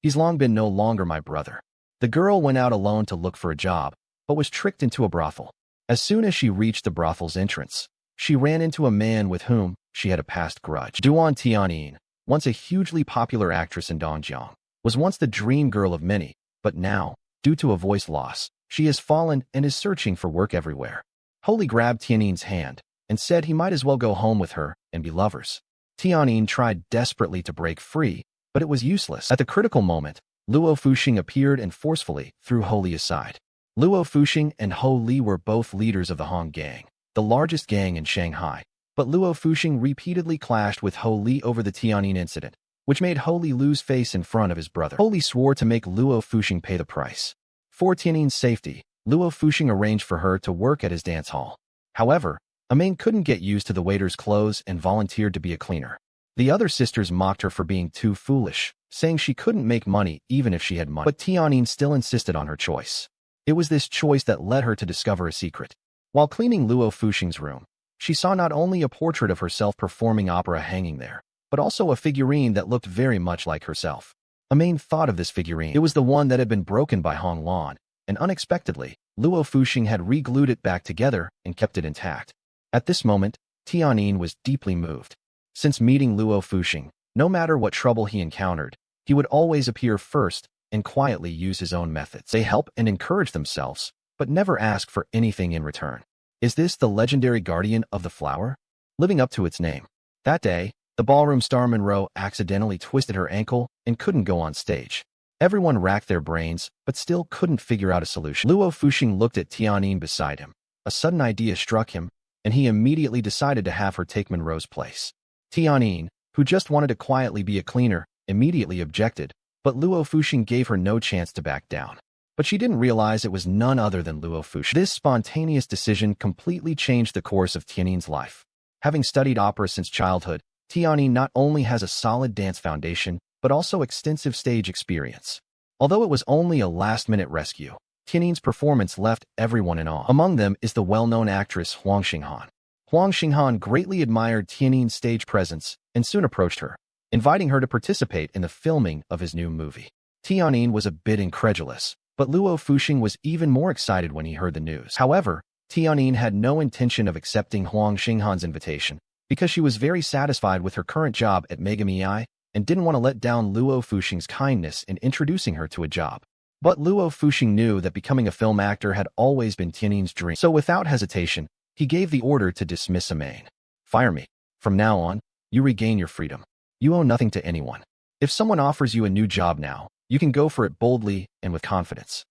He's long been no longer my brother. The girl went out alone to look for a job, but was tricked into a brothel. As soon as she reached the brothel's entrance, she ran into a man with whom she had a past grudge. Duan Tianyin, once a hugely popular actress in Dongjiang, was once the dream girl of many, but now, due to a voice loss, she has fallen and is searching for work everywhere. Holy grabbed Tianyin's hand and said he might as well go home with her and be lovers. Tianyin tried desperately to break free, but it was useless. At the critical moment, Luo Fuxing appeared and forcefully threw Holy aside. Luo Fuxing and Ho Li were both leaders of the Hong Gang, the largest gang in Shanghai, but Luo Fuxing repeatedly clashed with Ho Li over the Tianyin incident, which made Ho Li lose face in front of his brother. Ho Li swore to make Luo Fuxing pay the price. For Tianyin's safety, Luo Fuxing arranged for her to work at his dance hall. However, Amain couldn't get used to the waiter's clothes and volunteered to be a cleaner. The other sisters mocked her for being too foolish, saying she couldn't make money even if she had money. But Tianyin still insisted on her choice. It was this choice that led her to discover a secret. While cleaning Luo Fuxing's room, she saw not only a portrait of herself performing opera hanging there, but also a figurine that looked very much like herself. Amain thought of this figurine. It was the one that had been broken by Hong Lan, and unexpectedly, Luo Fuxing had re-glued it back together and kept it intact. At this moment, Tianyin was deeply moved. Since meeting Luo Fuxing, no matter what trouble he encountered, he would always appear first and quietly use his own methods. They help and encourage themselves, but never ask for anything in return. Is this the legendary guardian of the flower? Living up to its name. That day, the ballroom star Monroe accidentally twisted her ankle and couldn't go on stage. Everyone racked their brains, but still couldn't figure out a solution. Luo Fuxing looked at Tianyin beside him. A sudden idea struck him, and he immediately decided to have her take Monroe's place. Tianyin, who just wanted to quietly be a cleaner, immediately objected, but Luo Fuxing gave her no chance to back down. But she didn't realize it was none other than Luo Fuxing. This spontaneous decision completely changed the course of Tianyin's life. Having studied opera since childhood, Tianyin not only has a solid dance foundation, but also extensive stage experience. Although it was only a last-minute rescue, Tianyin's performance left everyone in awe. Among them is the well-known actress Huang Xinghan. Huang Xinghan greatly admired Tianyin's stage presence and soon approached her, inviting her to participate in the filming of his new movie. Tianyin was a bit incredulous, but Luo Fuxing was even more excited when he heard the news. However, Tianyin had no intention of accepting Huang Xinghan's invitation because she was very satisfied with her current job at Megami and didn't want to let down Luo Fuxing's kindness in introducing her to a job. But Luo Fuxing knew that becoming a film actor had always been Tianyin's dream. So without hesitation, he gave the order to dismiss Amain. Fire me. From now on, you regain your freedom. You owe nothing to anyone. If someone offers you a new job now, you can go for it boldly and with confidence.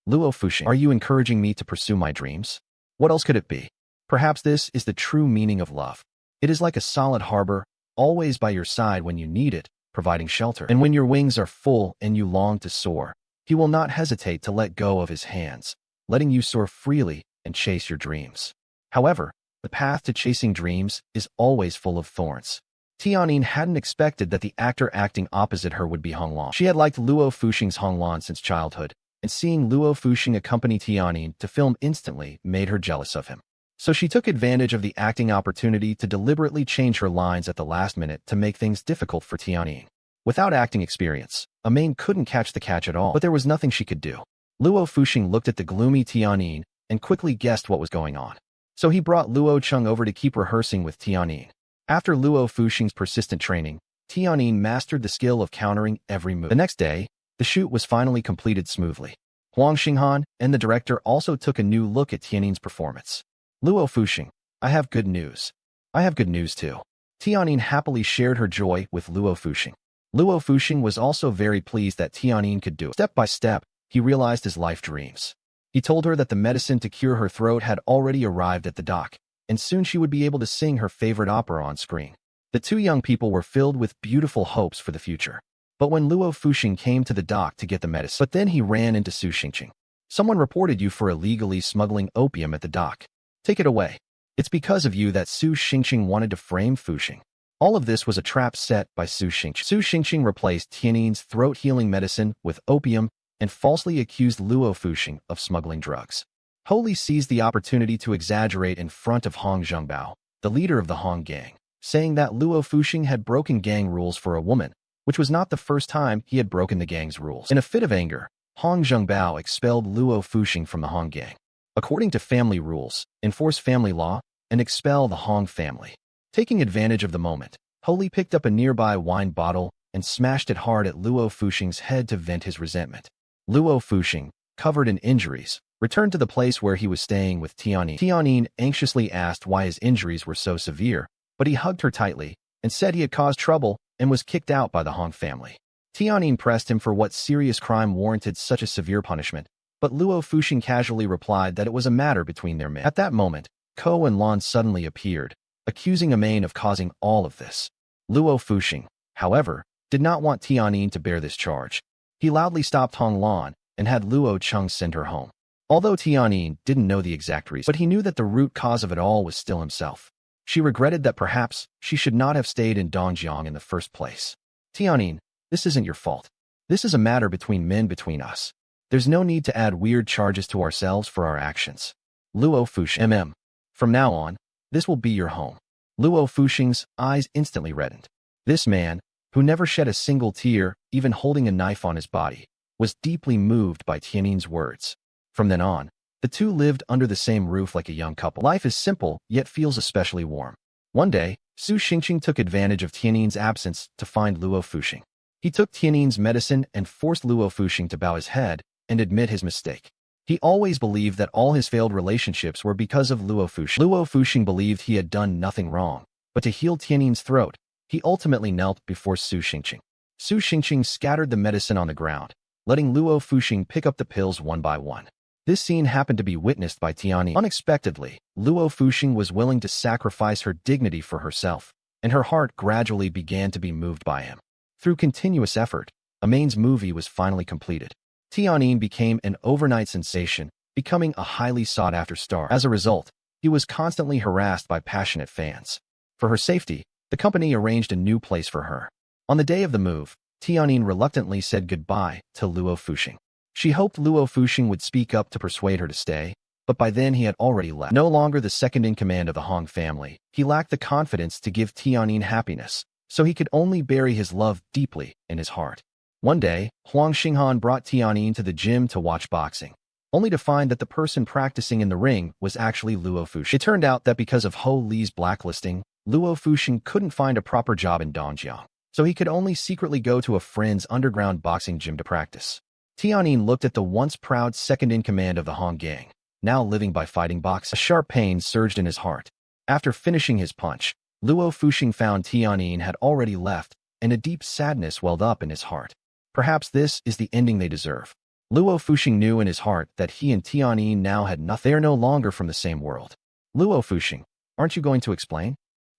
Luo Fuxing, are you encouraging me to pursue my dreams? What else could it be? Perhaps this is the true meaning of love. It is like a solid harbor, always by your side when you need it, providing shelter. And when your wings are full and you long to soar, he will not hesitate to let go of his hands, letting you soar freely and chase your dreams. However, the path to chasing dreams is always full of thorns. Tianyin hadn't expected that the actor acting opposite her would be Hong Lan. She had liked Luo Fuxing's Hong Lan since childhood, and seeing Luo Fuxing accompany Tianyin to film instantly made her jealous of him. So she took advantage of the acting opportunity to deliberately change her lines at the last minute to make things difficult for Tianyin. Without acting experience, Amain couldn't catch the catch at all, but there was nothing she could do. Luo Fuxing looked at the gloomy Tianyin and quickly guessed what was going on. So he brought Luo Chung over to keep rehearsing with Tianyin. After Luo Fuxing's persistent training, Tianyin mastered the skill of countering every move. The next day, the shoot was finally completed smoothly. Huang Xinghan and the director also took a new look at Tianyin's performance. Luo Fuxing, I have good news. I have good news too. Tianyin happily shared her joy with Luo Fuxing. Luo Fuxing was also very pleased that Tianyin could do it. Step by step, he realized his life dreams. He told her that the medicine to cure her throat had already arrived at the dock, and soon she would be able to sing her favorite opera on screen. The two young people were filled with beautiful hopes for the future. But when Luo Fuxing came to the dock to get the medicine, but then he ran into Su Xingqing. Someone reported you for illegally smuggling opium at the dock. Take it away. It's because of you that Su Xingqing wanted to frame Fuxing. All of this was a trap set by Su Xingqing. Su Xingqing replaced Tianin's throat-healing medicine with opium and falsely accused Luo Fuxing of smuggling drugs. Holy seized the opportunity to exaggerate in front of Hong Zhengbao, the leader of the Hong gang, saying that Luo Fuxing had broken gang rules for a woman, which was not the first time he had broken the gang's rules. In a fit of anger, Hong Zhengbao expelled Luo Fuxing from the Hong gang. According to family rules, enforce family law and expel the Hong family. Taking advantage of the moment, Holy picked up a nearby wine bottle and smashed it hard at Luo Fuxing's head to vent his resentment. Luo Fuxing, covered in injuries, returned to the place where he was staying with Tianin. Tianin anxiously asked why his injuries were so severe, but he hugged her tightly and said he had caused trouble and was kicked out by the Hong family. Tianin pressed him for what serious crime warranted such a severe punishment, but Luo Fuxing casually replied that it was a matter between their men. At that moment, Ko and Lan suddenly appeared, accusing Amain of causing all of this. Luo Fuxing, however, did not want Tianin to bear this charge. He loudly stopped Hong Lan and had Luo Cheng send her home. Although Tianin didn't know the exact reason, but he knew that the root cause of it all was still himself. She regretted that perhaps she should not have stayed in Dongjiang in the first place. Tianin, this isn't your fault. This is a matter between men between us. There's no need to add weird charges to ourselves for our actions. Luo Fuxing, From now on, this will be your home. Luo Fuxing's eyes instantly reddened. This man, who never shed a single tear, even holding a knife on his body, was deeply moved by Tianin's words. From then on, the two lived under the same roof like a young couple. Life is simple, yet feels especially warm. One day, Su Xingqing took advantage of Tianin's absence to find Luo Fuxing. He took Tianin's medicine and forced Luo Fuxing to bow his head and admit his mistake. He always believed that all his failed relationships were because of Luo Fuxing. Luo Fuxing believed he had done nothing wrong, but to heal Tianin's throat, he ultimately knelt before Su Xingqing. Su Xingqing scattered the medicine on the ground, letting Luo Fuxing pick up the pills one by one. This scene happened to be witnessed by Tianin. Unexpectedly, Luo Fuxing was willing to sacrifice her dignity for herself, and her heart gradually began to be moved by him. Through continuous effort, Amain's movie was finally completed. Tianin became an overnight sensation, becoming a highly sought-after star. As a result, he was constantly harassed by passionate fans. For her safety, the company arranged a new place for her. On the day of the move, Tianin reluctantly said goodbye to Luo Fuxing. She hoped Luo Fuxing would speak up to persuade her to stay, but by then he had already left. No longer the second-in-command of the Hong family, he lacked the confidence to give Tianin happiness, so he could only bury his love deeply in his heart. One day, Huang Xinghan brought Tianin to the gym to watch boxing, only to find that the person practicing in the ring was actually Luo Fuxing. It turned out that because of Ho Li's blacklisting, Luo Fuxing couldn't find a proper job in Dongjiang, so he could only secretly go to a friend's underground boxing gym to practice. Tianin looked at the once proud second-in-command of the Hong gang, now living by fighting boxing. A sharp pain surged in his heart. After finishing his punch, Luo Fuxing found Tianin had already left, and a deep sadness welled up in his heart. Perhaps this is the ending they deserve. Luo Fuxing knew in his heart that he and Tianin now had nothing. They are no longer from the same world. Luo Fuxing, aren't you going to explain?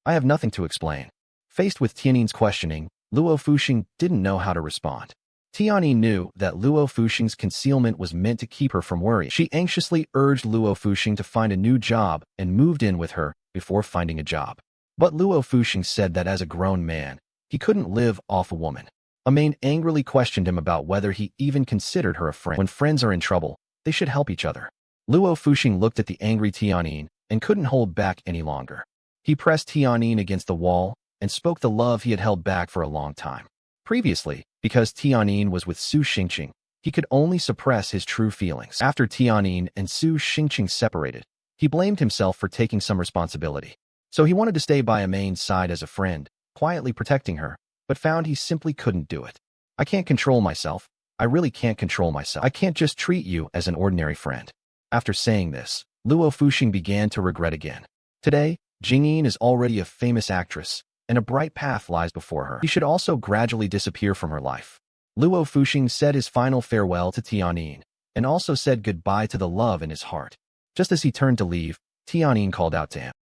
I have nothing to explain. Faced with Tianin's questioning, Luo Fuxing didn't know how to respond. Tianin knew that Luo Fuxing's concealment was meant to keep her from worry. She anxiously urged Luo Fuxing to find a new job and moved in with her before finding a job. But Luo Fuxing said that as a grown man, he couldn't live off a woman. Amain angrily questioned him about whether he even considered her a friend. When friends are in trouble, they should help each other. Luo Fuxing looked at the angry Tianin and couldn't hold back any longer. He pressed Tianin against the wall and spoke the love he had held back for a long time. Previously, because Tianin was with Su Xingqing, he could only suppress his true feelings. After Tianin and Su Xingqing separated, he blamed himself for taking some responsibility. So he wanted to stay by Amain's side as a friend, quietly protecting her, but found he simply couldn't do it. I can't control myself. I really can't control myself. I can't just treat you as an ordinary friend. After saying this, Luo Fuxing began to regret again. Today, Jingyin is already a famous actress, and a bright path lies before her. He should also gradually disappear from her life. Luo Fuxing said his final farewell to Tianin, and also said goodbye to the love in his heart. Just as he turned to leave, Tianin called out to him.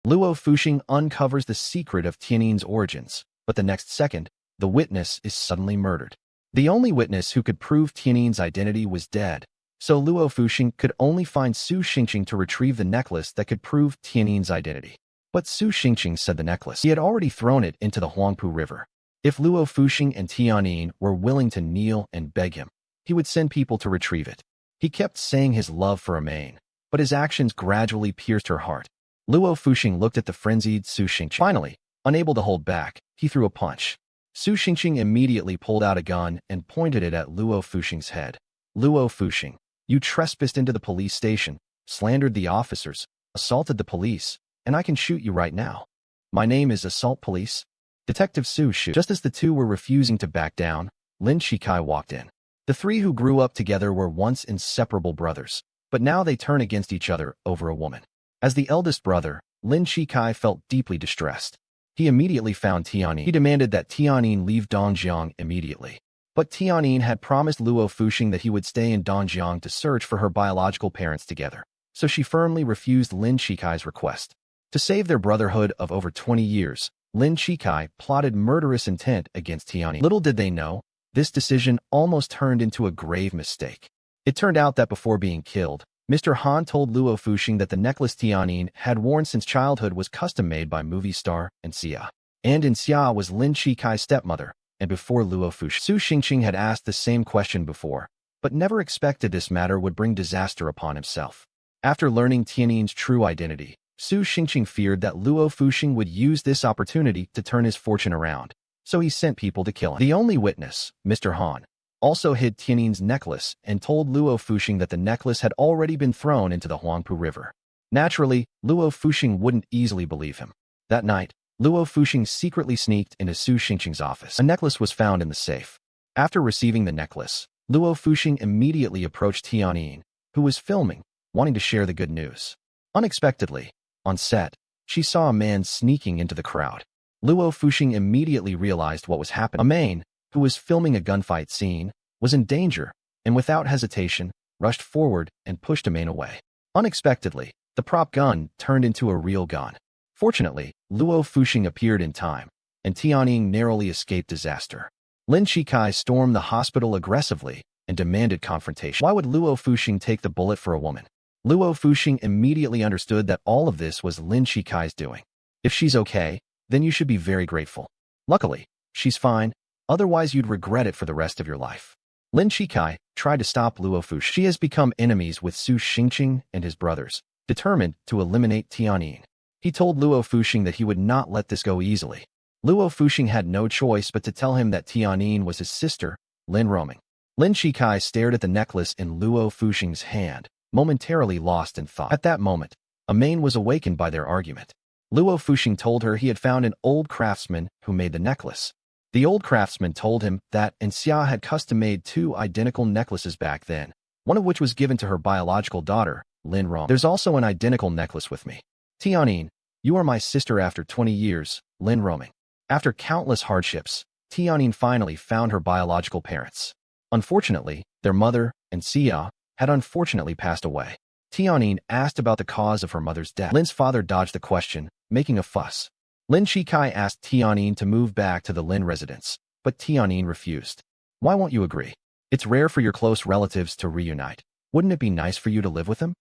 Luo Fuxing uncovers the secret of Tianin's origins, but the next second, the witness is suddenly murdered. The only witness who could prove Tianin's identity was dead, So Luo Fuxing could only find Su Xingqing to retrieve the necklace that could prove Tianin's identity. But Su Xingqing said the necklace. He had already thrown it into the Huangpu River. If Luo Fuxing and Tianin were willing to kneel and beg him, he would send people to retrieve it. He kept saying his love for Amain, but his actions gradually pierced her heart. Luo Fuxing looked at the frenzied Su Xingqing. Finally, unable to hold back, he threw a punch. Su Xingqing immediately pulled out a gun and pointed it at Luo Fuxing's head. Luo Fuxing, you trespassed into the police station, slandered the officers, assaulted the police, and I can shoot you right now. My name is Assault Police. Detective Su Shu. Just as the two were refusing to back down, Lin Shikai walked in. The three who grew up together were once inseparable brothers, but now they turn against each other over a woman. As the eldest brother, Lin Shikai felt deeply distressed. He immediately found Tianin. He demanded that Tianin leave Dongjiang immediately. But Tianin had promised Luo Fuxing that he would stay in Dongjiang to search for her biological parents together, so she firmly refused Lin Shikai's request. To save their brotherhood of over 20 years, Lin Shikai plotted murderous intent against Tianin. Little did they know, this decision almost turned into a grave mistake. It turned out that before being killed, Mr. Han told Luo Fuxing that the necklace Tianin had worn since childhood was custom-made by movie star Xia. And Xia was Lin Shikai's stepmother, and before Luo Fuxing. Su Xingqing had asked the same question before, but never expected this matter would bring disaster upon himself. After learning Tianin's true identity, Su Xingqing feared that Luo Fuxing would use this opportunity to turn his fortune around, so he sent people to kill him. The only witness, Mr. Han, also hid Tianin's necklace and told Luo Fuxing that the necklace had already been thrown into the Huangpu River. Naturally, Luo Fuxing wouldn't easily believe him. That night, Luo Fuxing secretly sneaked into Su Xingqing's office. A necklace was found in the safe. After receiving the necklace, Luo Fuxing immediately approached Tianin, who was filming, wanting to share the good news. Unexpectedly, on set, she saw a man sneaking into the crowd. Luo Fuxing immediately realized what was happening. Amain, who was filming a gunfight scene, was in danger, and without hesitation, rushed forward and pushed Amain away. Unexpectedly, the prop gun turned into a real gun. Fortunately, Luo Fuxing appeared in time, and Tianin narrowly escaped disaster. Lin Shikai stormed the hospital aggressively and demanded confrontation. Why would Luo Fuxing take the bullet for a woman? Luo Fuxing immediately understood that all of this was Lin Shikai's doing. If she's okay, then you should be very grateful. Luckily, she's fine, otherwise you'd regret it for the rest of your life. Lin Shikai tried to stop Luo Fuxing. She has become enemies with Su Xingqing and his brothers, determined to eliminate Tianin. He told Luo Fuxing that he would not let this go easily. Luo Fuxing had no choice but to tell him that Tianin was his sister, Lin Roaming. Lin Shikai stared at the necklace in Luo Fuxing's hand, momentarily lost in thought. At that moment, Amain was awakened by their argument. Luo Fuxing told her he had found an old craftsman who made the necklace. The old craftsman told him that Xia had custom-made 2 identical necklaces back then, one of which was given to her biological daughter, Lin Roaming. There's also an identical necklace with me. Tianin, you are my sister after 20 years, Lin Roaming. After countless hardships, Tianin finally found her biological parents. Unfortunately, their mother, Xia, had unfortunately passed away. Tianin asked about the cause of her mother's death. Lin's father dodged the question, making a fuss. Lin Shikai asked Tianin to move back to the Lin residence, but Tianin refused. Why won't you agree? It's rare for your close relatives to reunite. Wouldn't it be nice for you to live with them?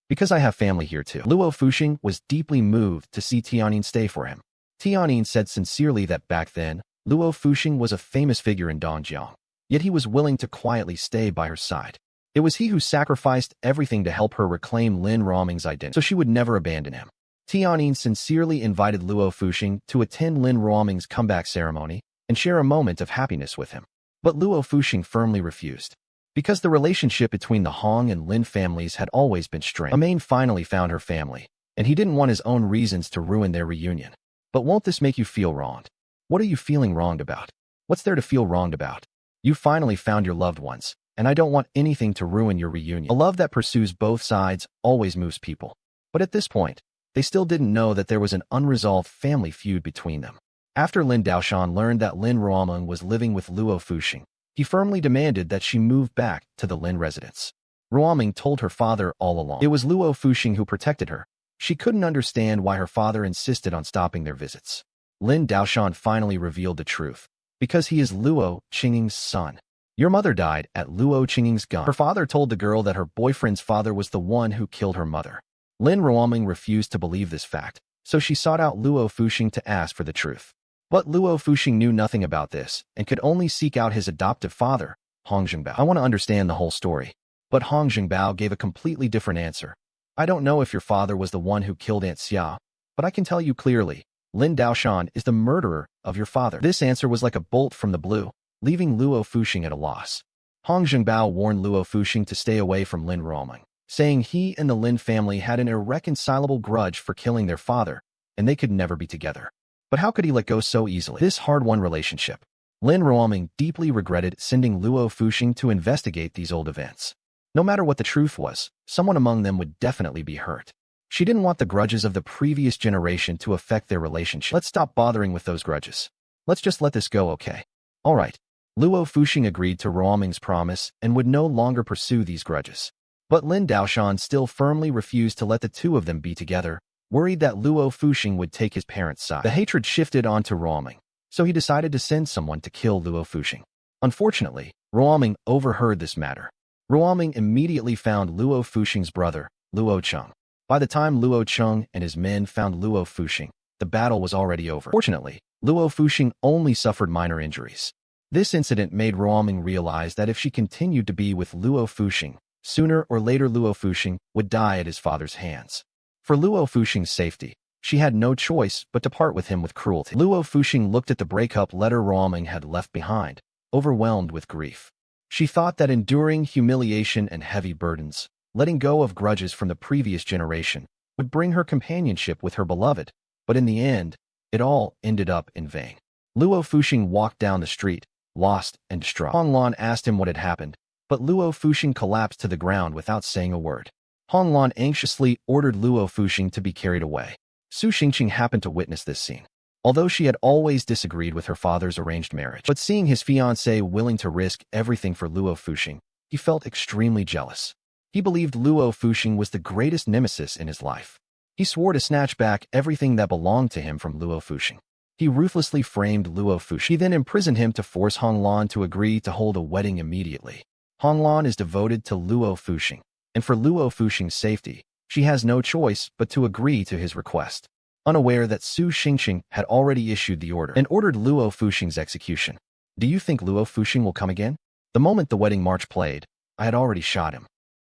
Because I have family here too. Luo Fuxing was deeply moved to see Tianin stay for him. Tianin said sincerely that back then, Luo Fuxing was a famous figure in Dongjiang, yet he was willing to quietly stay by her side. It was he who sacrificed everything to help her reclaim Lin Roaming's identity, so she would never abandon him. Tianin sincerely invited Luo Fuxing to attend Lin Roaming's comeback ceremony and share a moment of happiness with him. But Luo Fuxing firmly refused. Because the relationship between the Hong and Lin families had always been strained. Amain finally found her family, and he didn't want his own reasons to ruin their reunion. But won't this make you feel wronged? What are you feeling wronged about? What's there to feel wronged about? You finally found your loved ones, and I don't want anything to ruin your reunion. A love that pursues both sides always moves people. But at this point, they still didn't know that there was an unresolved family feud between them. After Lin Daoshan learned that Lin Roaming was living with Luo Fuxing, he firmly demanded that she move back to the Lin residence. Roaming told her father all along. It was Luo Fuxing who protected her. She couldn't understand why her father insisted on stopping their visits. Lin Daoshan finally revealed the truth, because he is Luo Qingying's son. Your mother died at Luo Qingying's gun. Her father told the girl that her boyfriend's father was the one who killed her mother. Lin Ruoming refused to believe this fact, so she sought out Luo Fuxing to ask for the truth. But Luo Fuxing knew nothing about this and could only seek out his adoptive father, Hong Zhengbao. I want to understand the whole story. But Hong Zhengbao gave a completely different answer. I don't know if your father was the one who killed Aunt Xia, but I can tell you clearly, Lin Daoshan is the murderer of your father. This answer was like a bolt from the blue, leaving Luo Fuxing at a loss. Hong Zhengbao warned Luo Fuxing to stay away from Lin Ruoming, saying he and the Lin family had an irreconcilable grudge for killing their father, and they could never be together. But how could he let go so easily? This hard-won relationship. Lin Ruoming deeply regretted sending Luo Fuxing to investigate these old events. No matter what the truth was, someone among them would definitely be hurt. She didn't want the grudges of the previous generation to affect their relationship. Let's stop bothering with those grudges. Let's just let this go, okay? All right. Luo Fuxing agreed to Ruoming's promise and would no longer pursue these grudges. But Lin Daoshan still firmly refused to let the two of them be together, worried that Luo Fuxing would take his parents' side. The hatred shifted onto Ruoming, so he decided to send someone to kill Luo Fuxing. Unfortunately, Ruoming overheard this matter. Ruoming immediately found Luo Fuxing's brother, Luo Cheng. By the time Luo Cheng and his men found Luo Fuxing, the battle was already over. Fortunately, Luo Fuxing only suffered minor injuries. This incident made Ruoming realize that if she continued to be with Luo Fuxing, sooner or later Luo Fuxing would die at his father's hands. For Luo Fuxing's safety, she had no choice but to part with him with cruelty. Luo Fuxing looked at the breakup letter Ruoming had left behind, overwhelmed with grief. She thought that enduring humiliation and heavy burdens, letting go of grudges from the previous generation, would bring her companionship with her beloved, but in the end, it all ended up in vain. Luo Fuxing walked down the street, lost and distraught. Hong Lan asked him what had happened, but Luo Fuxing collapsed to the ground without saying a word. Hong Lan anxiously ordered Luo Fuxing to be carried away. Su Xingqing happened to witness this scene. Although she had always disagreed with her father's arranged marriage, but seeing his fiancée willing to risk everything for Luo Fuxing, he felt extremely jealous. He believed Luo Fuxing was the greatest nemesis in his life. He swore to snatch back everything that belonged to him from Luo Fuxing. He ruthlessly framed Luo Fuxing. He then imprisoned him to force Hong Lan to agree to hold a wedding immediately. Hong Lan is devoted to Luo Fuxing, and for Luo Fuxing's safety, she has no choice but to agree to his request. Unaware that Su Xingqing had already issued the order and ordered Luo Fuxing's execution. Do you think Luo Fuxing will come again? The moment the wedding march played, I had already shot him.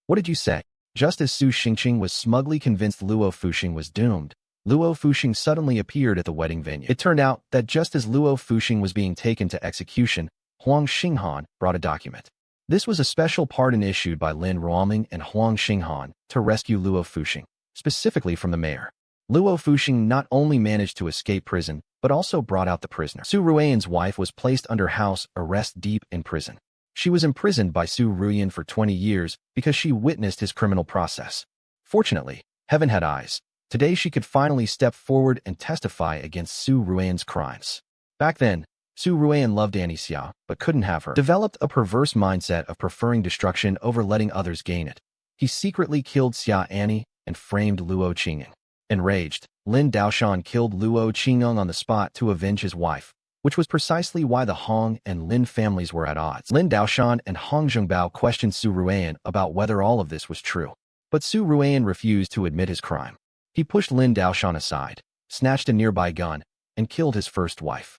What did you say? Just as Su Xingqing was smugly convinced Luo Fuxing was doomed, Luo Fuxing suddenly appeared at the wedding venue. It turned out that just as Luo Fuxing was being taken to execution, Huang Xinghan brought a document. This was a special pardon issued by Lin Ruoming and Huang Xinghan to rescue Luo Fuxing, specifically from the mayor. Luo Fuxing not only managed to escape prison, but also brought out the prisoner. Su Ruiyan's wife was placed under house arrest deep in prison. She was imprisoned by Su Ruiyan for 20 years because she witnessed his criminal process. Fortunately, heaven had eyes. Today she could finally step forward and testify against Su Ruiyan's crimes. Back then, Su Ruiyan loved Annie Xia, but couldn't have her. Developed a perverse mindset of preferring destruction over letting others gain it. He secretly killed Xia Annie and framed Luo Qingying. Enraged, Lin Daoshan killed Luo Qingying on the spot to avenge his wife, which was precisely why the Hong and Lin families were at odds. Lin Daoshan and Hong Zhengbao questioned Su Ruiyan about whether all of this was true, but Su Ruiyan refused to admit his crime. He pushed Lin Daoshan aside, snatched a nearby gun, and killed his first wife.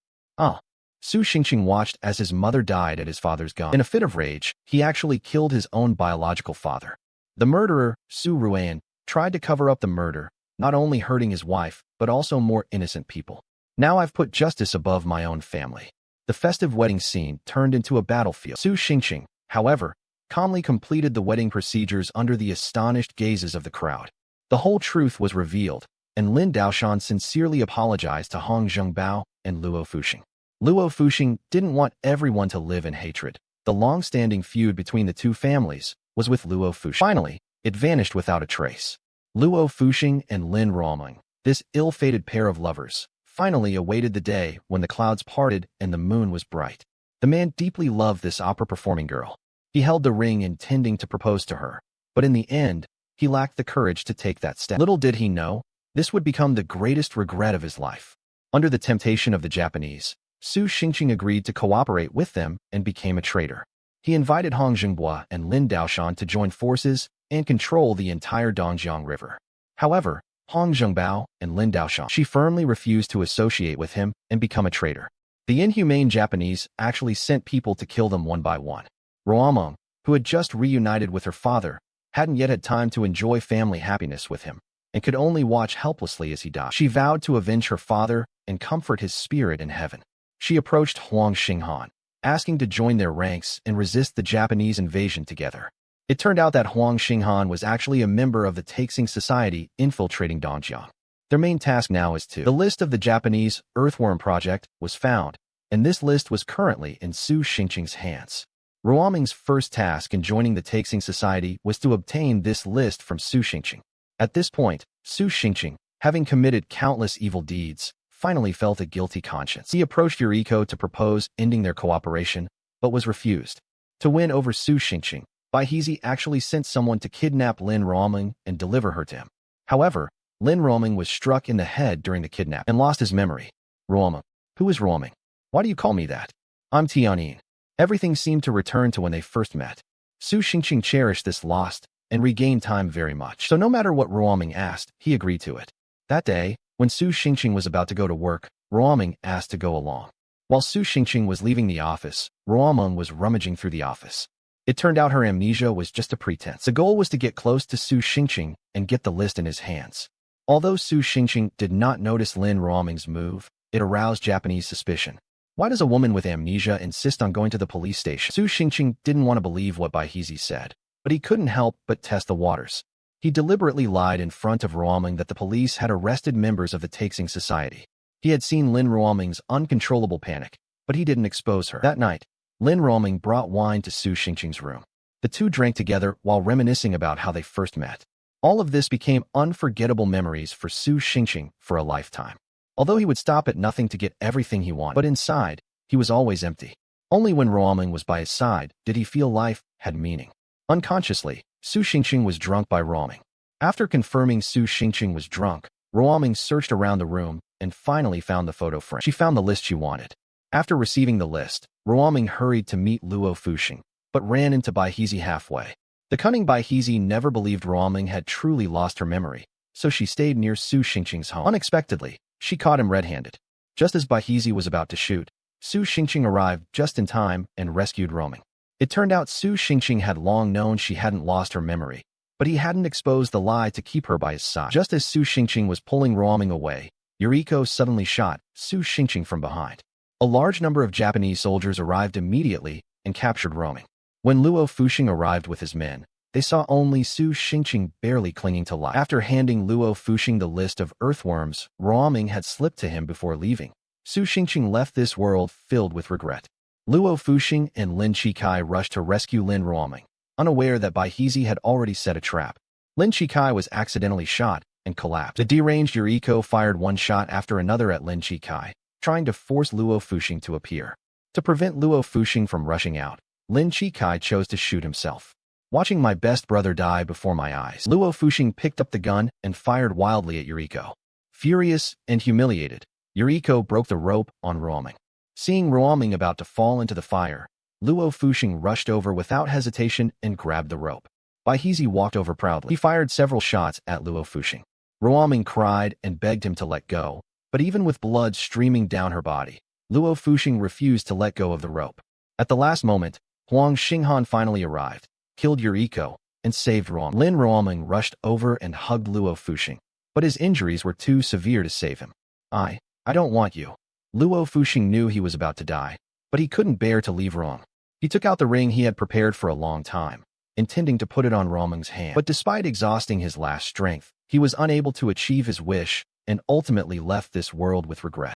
Su Xingqing watched as his mother died at his father's gun. In a fit of rage, he actually killed his own biological father. The murderer, Su Ruiyan, tried to cover up the murder, not only hurting his wife, but also more innocent people. Now I've put justice above my own family. The festive wedding scene turned into a battlefield. Su Xingqing, however, calmly completed the wedding procedures under the astonished gazes of the crowd. The whole truth was revealed, and Lin Daoshan sincerely apologized to Hong Zhengbao and Luo Fuxing. Luo Fuxing didn't want everyone to live in hatred. The long-standing feud between the two families was with Luo Fuxing. Finally, it vanished without a trace. Luo Fuxing and Lin Ruoming, this ill-fated pair of lovers, finally awaited the day when the clouds parted and the moon was bright. The man deeply loved this opera-performing girl. He held the ring intending to propose to her, but in the end, he lacked the courage to take that step. Little did he know, this would become the greatest regret of his life. Under the temptation of the Japanese, Su Xingqing agreed to cooperate with them and became a traitor. He invited Hong Zhenghua and Lin Daoshan to join forces and control the entire Dongjiang River. However, Hong Zhengbao and Lin Daoshan, she firmly refused to associate with him and become a traitor. The inhumane Japanese actually sent people to kill them one by one. Ruomeng, who had just reunited with her father, hadn't yet had time to enjoy family happiness with him, and could only watch helplessly as he died. She vowed to avenge her father and comfort his spirit in heaven. She approached Huang Xinghan, asking to join their ranks and resist the Japanese invasion together. It turned out that Huang Xinghan was actually a member of the Taixing Society infiltrating Dongjiang. Their main task now is to... The list of the Japanese Earthworm Project was found, and this list was currently in Su Xingqing's hands. Ruomeng's first task in joining the Taixing Society was to obtain this list from Su Xingqing. At this point, Su Xingqing, having committed countless evil deeds, finally felt a guilty conscience. He approached Yuexi to propose ending their cooperation, but was refused. To win over Su Xingqing, Baihizi actually sent someone to kidnap Lin Ruomeng and deliver her to him. However, Lin Ruomeng was struck in the head during the kidnap and lost his memory. Ruomeng. Who is Ruomeng? Why do you call me that? I'm Tianyin. Everything seemed to return to when they first met. Su Xingqing cherished this lost and regained time very much. So no matter what Ruomeng asked, he agreed to it. That day, when Su Xingqing was about to go to work, Ruomeng asked to go along. While Su Xingqing was leaving the office, Ruomeng was rummaging through the office. It turned out her amnesia was just a pretense. The goal was to get close to Su Xingqing and get the list in his hands. Although Su Xingqing did not notice Lin Ruomeng's move, it aroused Japanese suspicion. Why does a woman with amnesia insist on going to the police station? Su Xingqing didn't want to believe what Baihizi said, but he couldn't help but test the waters. He deliberately lied in front of Ruomeng that the police had arrested members of the Taixing Society. He had seen Lin Ruomeng's uncontrollable panic, but he didn't expose her. That night, Lin Ruomeng brought wine to Su Xingqing's room. The two drank together while reminiscing about how they first met. All of this became unforgettable memories for Su Xingqing for a lifetime. Although he would stop at nothing to get everything he wanted, but inside, he was always empty. Only when Ruomeng was by his side did he feel life had meaning. Unconsciously, Su Xingqing was drunk by Ruomeng. After confirming Su Xingqing was drunk, Ruomeng searched around the room and finally found the photo frame. She found the list she wanted. After receiving the list, Ruomeng hurried to meet Luo Fuxing, but ran into Baihizi halfway. The cunning Baihizi never believed Ruomeng had truly lost her memory, so she stayed near Su Xingqing's home. Unexpectedly, she caught him red-handed. Just as Baihizi was about to shoot, Su Xingqing arrived just in time and rescued Ruomeng. It turned out Su Xingqing had long known she hadn't lost her memory, but he hadn't exposed the lie to keep her by his side. Just as Su Xingqing was pulling Ruomeng away, Yuexi suddenly shot Su Xingqing from behind. A large number of Japanese soldiers arrived immediately and captured Ruomeng. When Luo Fuxing arrived with his men, they saw only Su Xingqing barely clinging to life. After handing Luo Fuxing the list of earthworms Ruomeng had slipped to him before leaving, Su Xingqing left this world filled with regret. Luo Fuxing and Lin Chikai rushed to rescue Lin Ruomeng, unaware that Baihizi had already set a trap. Lin Chikai was accidentally shot and collapsed. The deranged Yuexi fired one shot after another at Lin Chikai, trying to force Luo Fuxing to appear. To prevent Luo Fuxing from rushing out, Lin Chikai chose to shoot himself. Watching my best brother die before my eyes, Luo Fuxing picked up the gun and fired wildly at Yuexi. Furious and humiliated, Yuexi broke the rope on Ruomeng. Seeing Ruomeng about to fall into the fire, Luo Fuxing rushed over without hesitation and grabbed the rope. Baihizi walked over proudly. He fired several shots at Luo Fuxing. Ruomeng cried and begged him to let go, but even with blood streaming down her body, Luo Fuxing refused to let go of the rope. At the last moment, Huang Xinghan finally arrived, killed Yuexi, and saved Ruomeng. Lin Ruomeng rushed over and hugged Luo Fuxing, but his injuries were too severe to save him. I don't want you. Luo Fuxing knew he was about to die, but he couldn't bear to leave Ruomeng. He took out the ring he had prepared for a long time, intending to put it on Ruomeng's hand. But despite exhausting his last strength, he was unable to achieve his wish and ultimately left this world with regret.